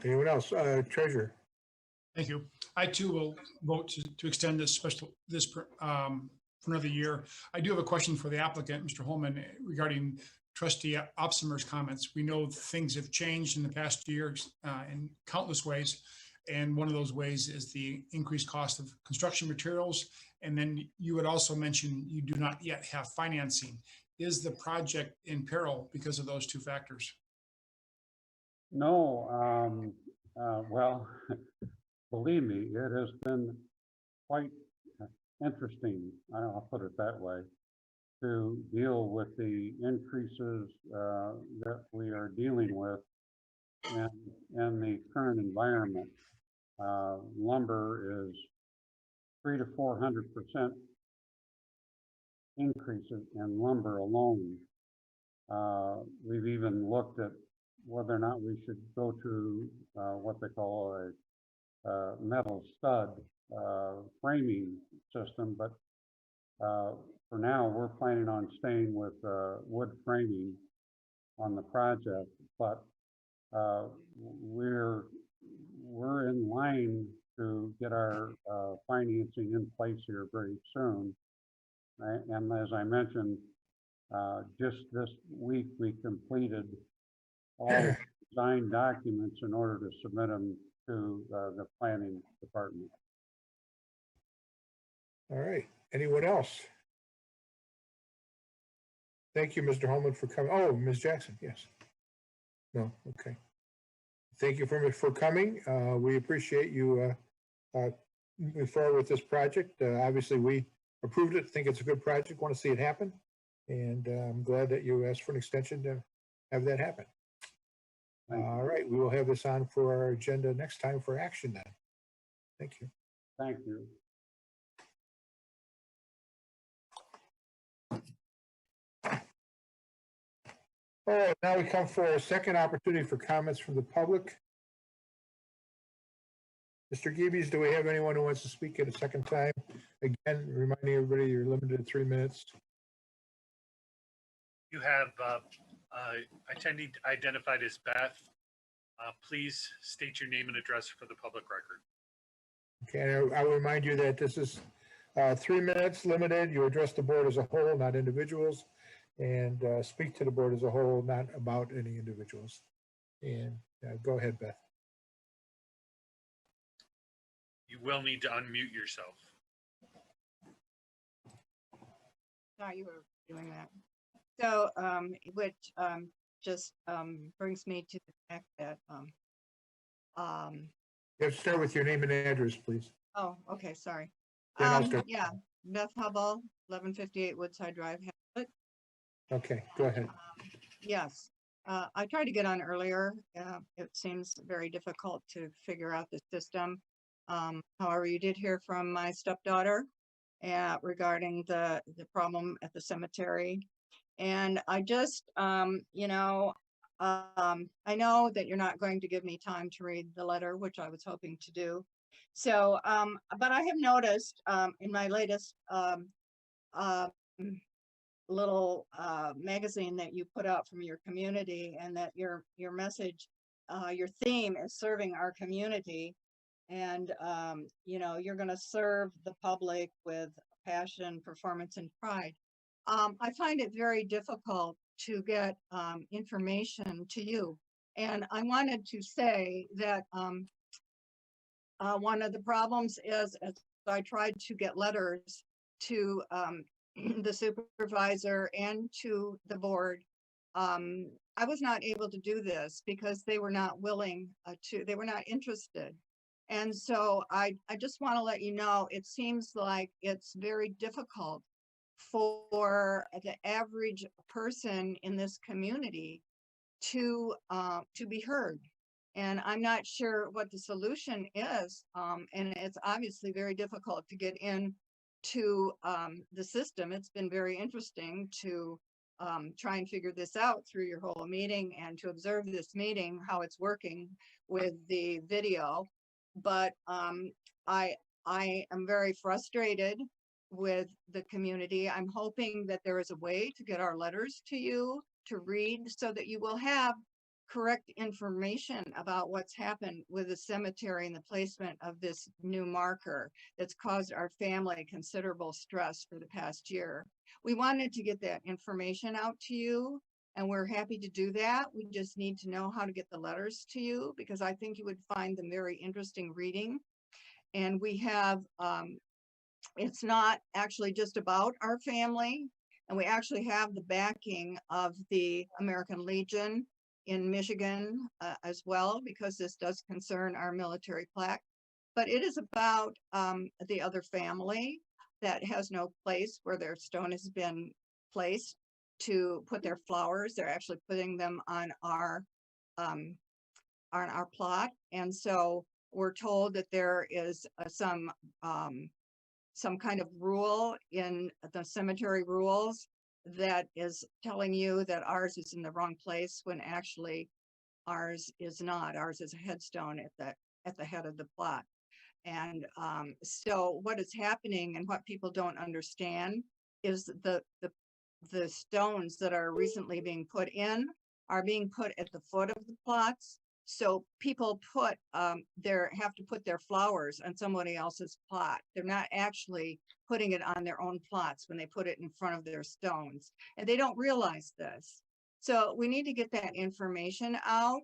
Anyone else? Treasurer. Thank you. I too will vote to extend this for another year. I do have a question for the applicant, Mr. Holman, regarding Trustee Opsimer's comments. We know things have changed in the past years in countless ways. And one of those ways is the increased cost of construction materials. And then you had also mentioned you do not yet have financing. is the project in peril because of those two factors? No, well, believe me, it has been quite interesting, I'll put it that way, to deal with the increases that we are dealing with in the current environment. Lumber is 300 to 400% increases in lumber alone. We've even looked at whether or not we should go to what they call a metal stud framing system, but for now we're planning on staying with wood framing on the project. But we're in line to get our financing in place here very soon. Right? And as I mentioned, just this week we completed all the design documents in order to submit them to the planning department. All right, anyone else? Thank you, Mr. Holman, for coming. Oh, Ms. Jackson, yes. No, okay. Thank you for coming. We appreciate you moving forward with this project. Obviously, we approved it, think it's a good project, want to see it happen. And I'm glad that you asked for an extension to have that happen. All right, we will have this on for our agenda next time for action then. Thank you. Thank you. All right, now we come for a second opportunity for comments from the public. Mr. Geebies, do we have anyone who wants to speak at a second time? Again, reminding everybody you're limited to 3 minutes. You have attendee identified as Beth. Please state your name and address for the public record. Okay, I will remind you that this is 3 minutes limited. You address the board as a whole, not individuals, and speak to the board as a whole, not about any individuals. And go ahead, Beth. You will need to unmute yourself. Thought you were doing that. So, which just brings me to the fact that You have to start with your name and address, please. oh, okay, sorry. Then I'll start. Yeah, Beth Hubble, 1158 Woodside Drive, Hamlet. Okay, go ahead. Yes, I tried to get on earlier. It seems very difficult to figure out the system. However, you did hear from my stepdaughter regarding the problem at the cemetery. And I just, you know, I know that you're not going to give me time to read the letter, which I was hoping to do. So, but I have noticed in my latest little magazine that you put out from your community, and that your message, your theme is serving our community. And, you know, you're going to serve the public with passion, performance, and pride. I find it very difficult to get information to you. And I wanted to say that one of the problems is, as I tried to get letters to the supervisor and to the board, I was not able to do this because they were not willing they were not interested. And so I just want to let you know, it seems like it's very difficult for the average person in this community to be heard. And I'm not sure what the solution is. And it's obviously very difficult to get into the system. It's been very interesting to try and figure this out through your whole meeting and to observe this meeting, how it's working with the video. But I am very frustrated with the community. I'm hoping that there is a way to get our letters to you to read so that you will have correct information about what's happened with the cemetery and the placement of this new marker that's caused our family considerable stress for the past year. We wanted to get that information out to you, and we're happy to do that. We just need to know how to get the letters to you, because I think you would find them very interesting reading. And we have, it's not actually just about our family. And we actually have the backing of the American Legion in Michigan as well, because this does concern our military plaque. But it is about the other family that has no place where their stone has been placed to put their flowers. They're actually putting them on our plot. And so we're told that there is some kind of rule in the cemetery rules that is telling you that ours is in the wrong place, when actually ours is not. Ours is a headstone at the head of the plot. And so what is happening, and what people don't understand, is the stones that are recently being put in are being put at the foot of the plots. So people have to put their flowers on somebody else's plot. They're not actually putting it on their own plots when they put it in front of their stones. And they don't realize this. So we need to get that information out,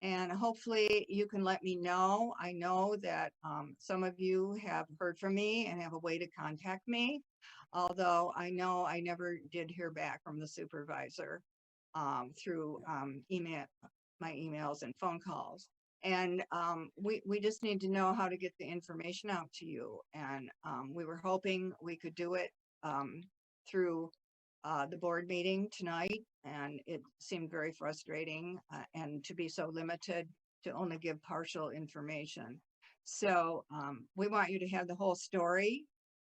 and hopefully you can let me know. I know that some of you have heard from me and have a way to contact me, although I know I never did hear back from the supervisor through my emails and phone calls. And we just need to know how to get the information out to you. And we were hoping we could do it through the board meeting tonight, and it seemed very frustrating and to be so limited to only give partial information. So we want you to have the whole story,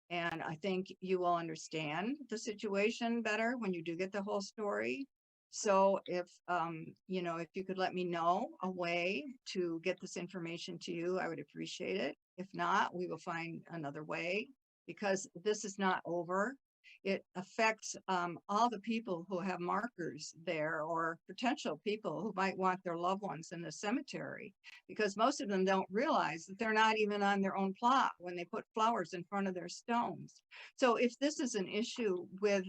and I think you will understand the situation better when you do get the whole story. So if if you could let me know a way to get this information to you, I would appreciate it. If not, we will find another way, because this is not over. It affects all the people who have markers there, or potential people who might want their loved ones in the cemetery, because most of them don't realize that they're not even on their own plot when they put flowers in front of their stones. So if this is an issue with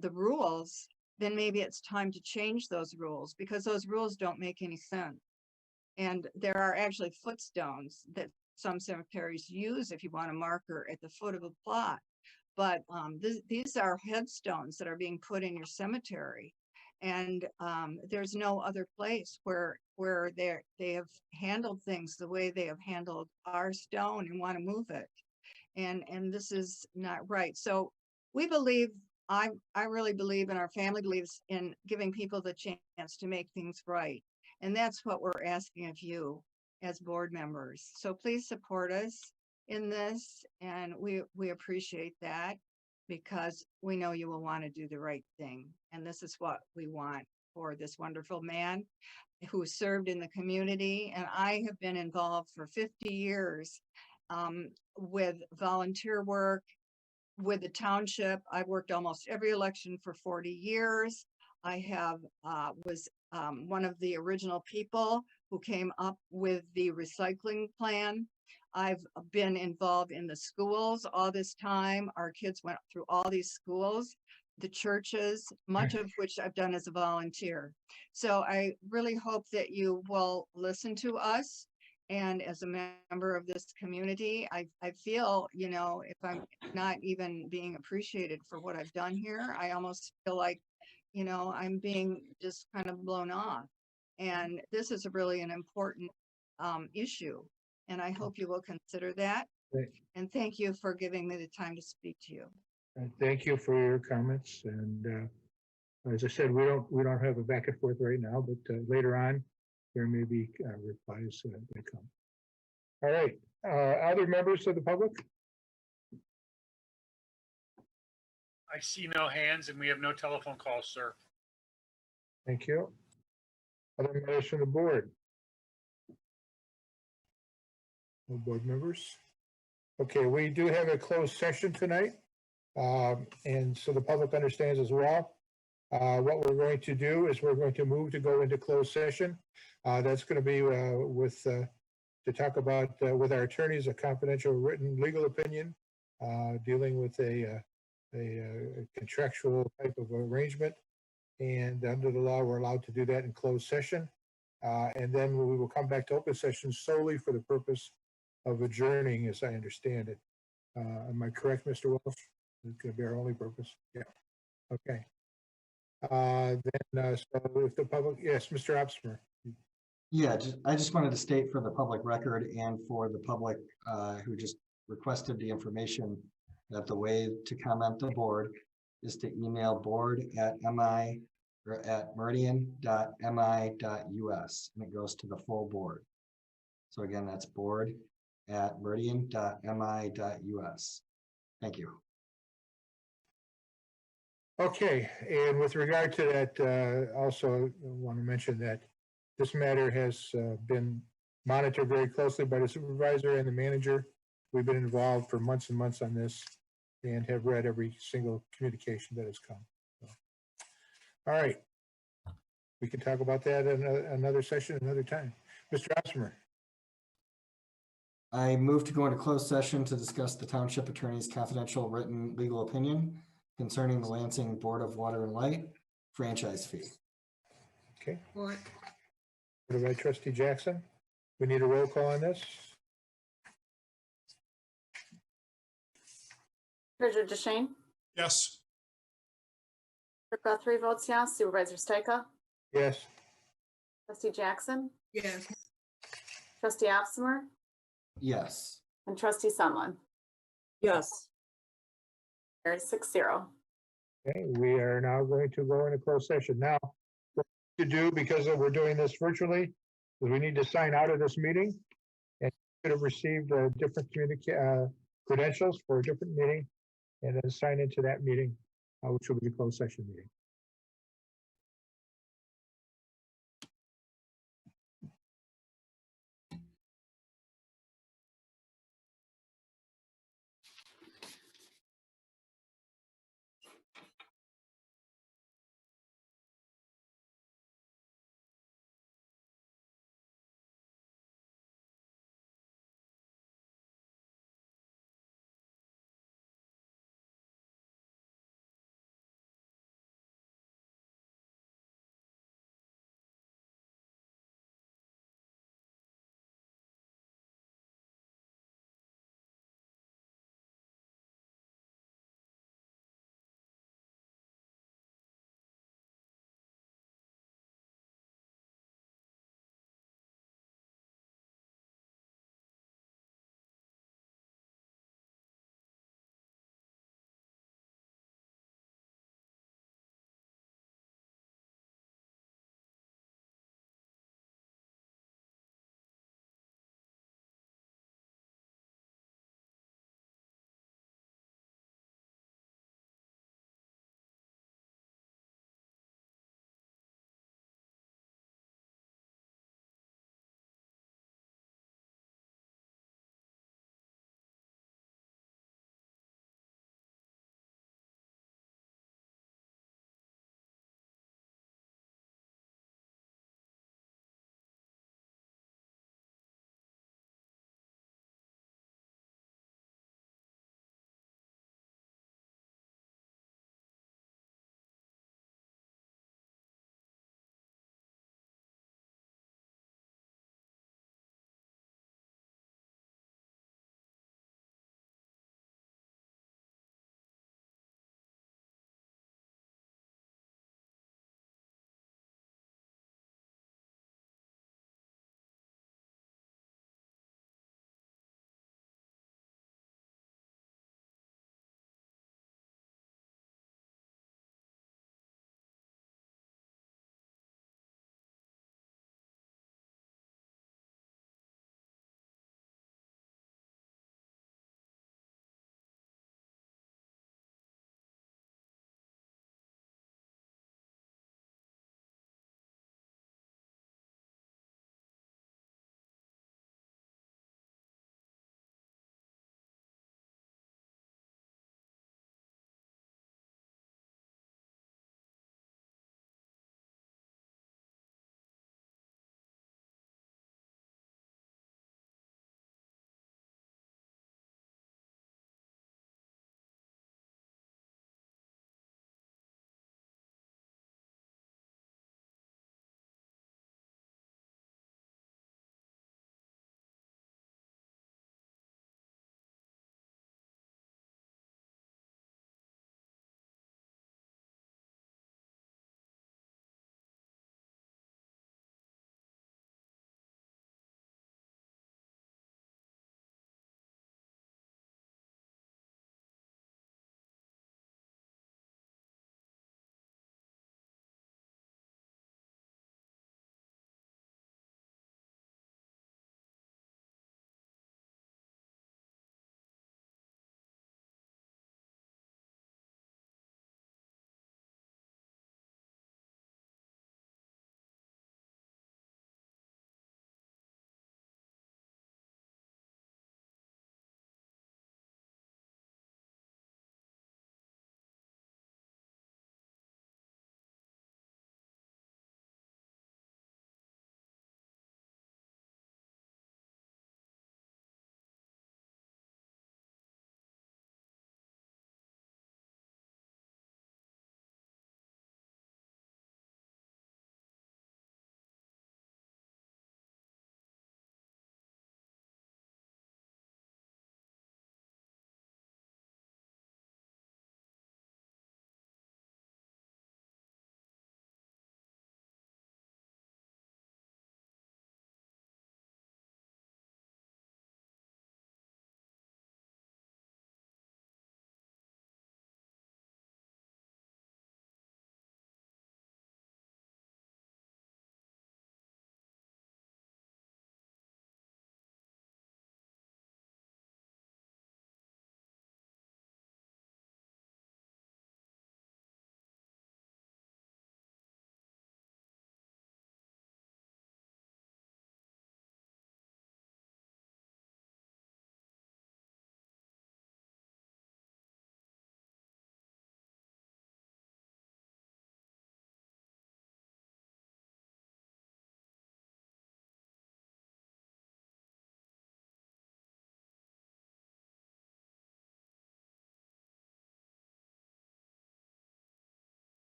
the rules, then maybe it's time to change those rules, because those rules don't make any sense. And there are actually footstones that some cemeteries use if you want a marker at the foot of a plot. But these are headstones that are being put in your cemetery. And there's no other place where they have handled things the way they have handled our stone and want to move it. And this is not right. So we believe, I really believe, and our family believes in giving people the chance to make things right. And that's what we're asking of you as board members. So please support us in this, and we appreciate that, because we know you will want to do the right thing. And this is what we want for this wonderful man who served in the community. And I have been involved for 50 years with volunteer work with the township. I've worked almost every election for 40 years. I was one of the original people who came up with the recycling plan. I've been involved in the schools all this time. Our kids went through all these schools, the churches, much of which I've done as a volunteer. So I really hope that you will listen to us. And as a member of this community, I feel, if I'm not even being appreciated for what I've done here, I almost feel like, I'm being just kind of blown off. And this is really an important issue. And I hope you will consider that. Right. And thank you for giving me the time to speak to you. And thank you for your comments. And as I said, we don't have a back and forth right now, but later on, there may be replies that come. All right. Other members of the public? I see no hands, and we have no telephone calls, sir. Thank you. Other members from the board? No board members? Okay, we do have a closed session tonight. And so the public understands as well. What we're going to do is we're going to move to go into closed session. That's going to be to talk about with our attorneys a confidential written legal opinion dealing with a contractual type of arrangement. And under the law, we're allowed to do that in closed session. And then we will come back to open session solely for the purpose of adjourning, as I understand it. Am I correct, Mr. Walsh? It's gonna be our only purpose. Yeah. Okay. So if the public, yes, Mr. Opsmer. Yeah, I just wanted to state for the public record and for the public who just requested the information that the way to comment the board is to email board@mi or at meridian.mi.us, and it goes to the full board. So again, that's board@meridian.mi.us. Thank you. Okay, and with regard to that, also want to mention that this matter has been monitored very closely by the supervisor and the manager. We've been involved for months and months on this and have read every single communication that has come. So, all right. We can talk about that in another session, another time. Mr. Opsmer. I move to go into closed session to discuss the township attorney's confidential written legal opinion concerning the Lansing Board of Water and Light franchise fee. Okay. Support. What about Trustee Jackson? We need a roll call on this. Treasurer DeShane, Yes. Clerk Guthrie votes yes. Supervisor Stika, Yes. Trustee Jackson, Yes. Trustee Opsimer, Yes. and Trustee Sunland. Yes. Carries 6-0. Okay, we are now going to go into closed session. Now, what to do, because we're doing this virtually, is we need to sign out of this meeting. And you could have received different credentials for a different meeting and then sign into that meeting, which will be a closed session meeting.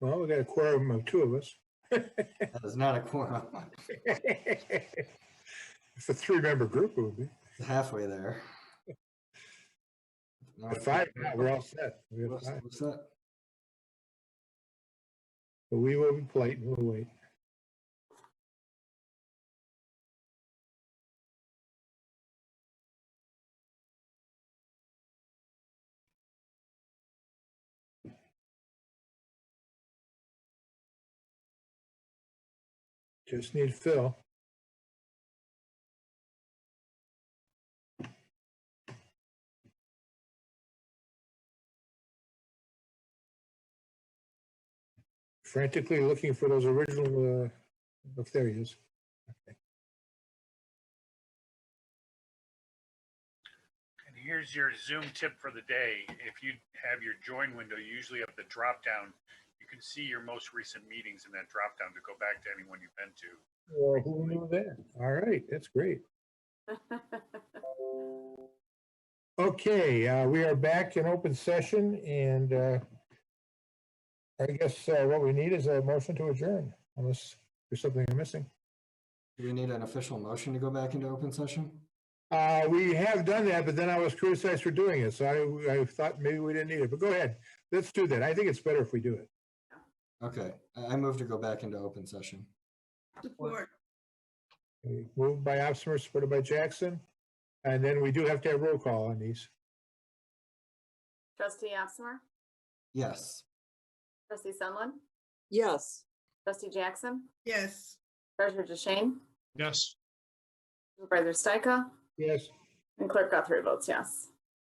Well, we got a quorum of 2 of us. That is not a quorum. It's a 3-member group, it would be. Halfway there. No, At 5, now we're all set. We have 5. What's that? But we will be polite and we'll wait. Just need Phil. Frantically looking for those original, look, there he is. Okay. And here's your Zoom tip for the day. If you have your join window, you usually have the drop down. You can see your most recent meetings in that drop down to go back to anyone you've been to. Well, who knew that? All right, that's great. Okay, we are back in open session, and I guess what we need is a motion to adjourn, unless there's something I'm missing. Do we need an official motion to go back into open session? We have done that, but then I was criticized for doing it, so I thought maybe we didn't need it, but go ahead. Let's do that. I think it's better if we do it. Okay, I move to go back into open session. Support. Okay, moved by Opsmer, supported by Jackson, and then we do have to have roll call on these. Trustee Opsmer, Yes. trustee Sunland, Yes. trustee Jackson, Yes. treasurer DeShane, Yes. supervisor Stika, Yes. and clerk Guthrie votes yes.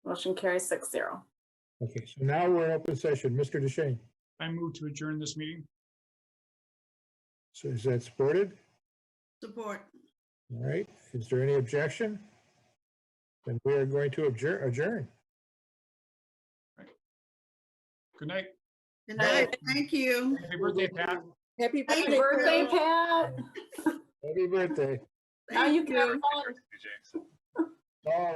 Motion carries 6-0. Okay, so now we're in open session. Mr. DeShane, I move to adjourn this meeting. so is that supported? Support. All right, is there any objection? Then we are going to adjourn. Good night. Good night. Thank you. Happy birthday, Pat. Happy Happy birthday, Pat. Happy birthday. Now you can have you. fun. Jackson. All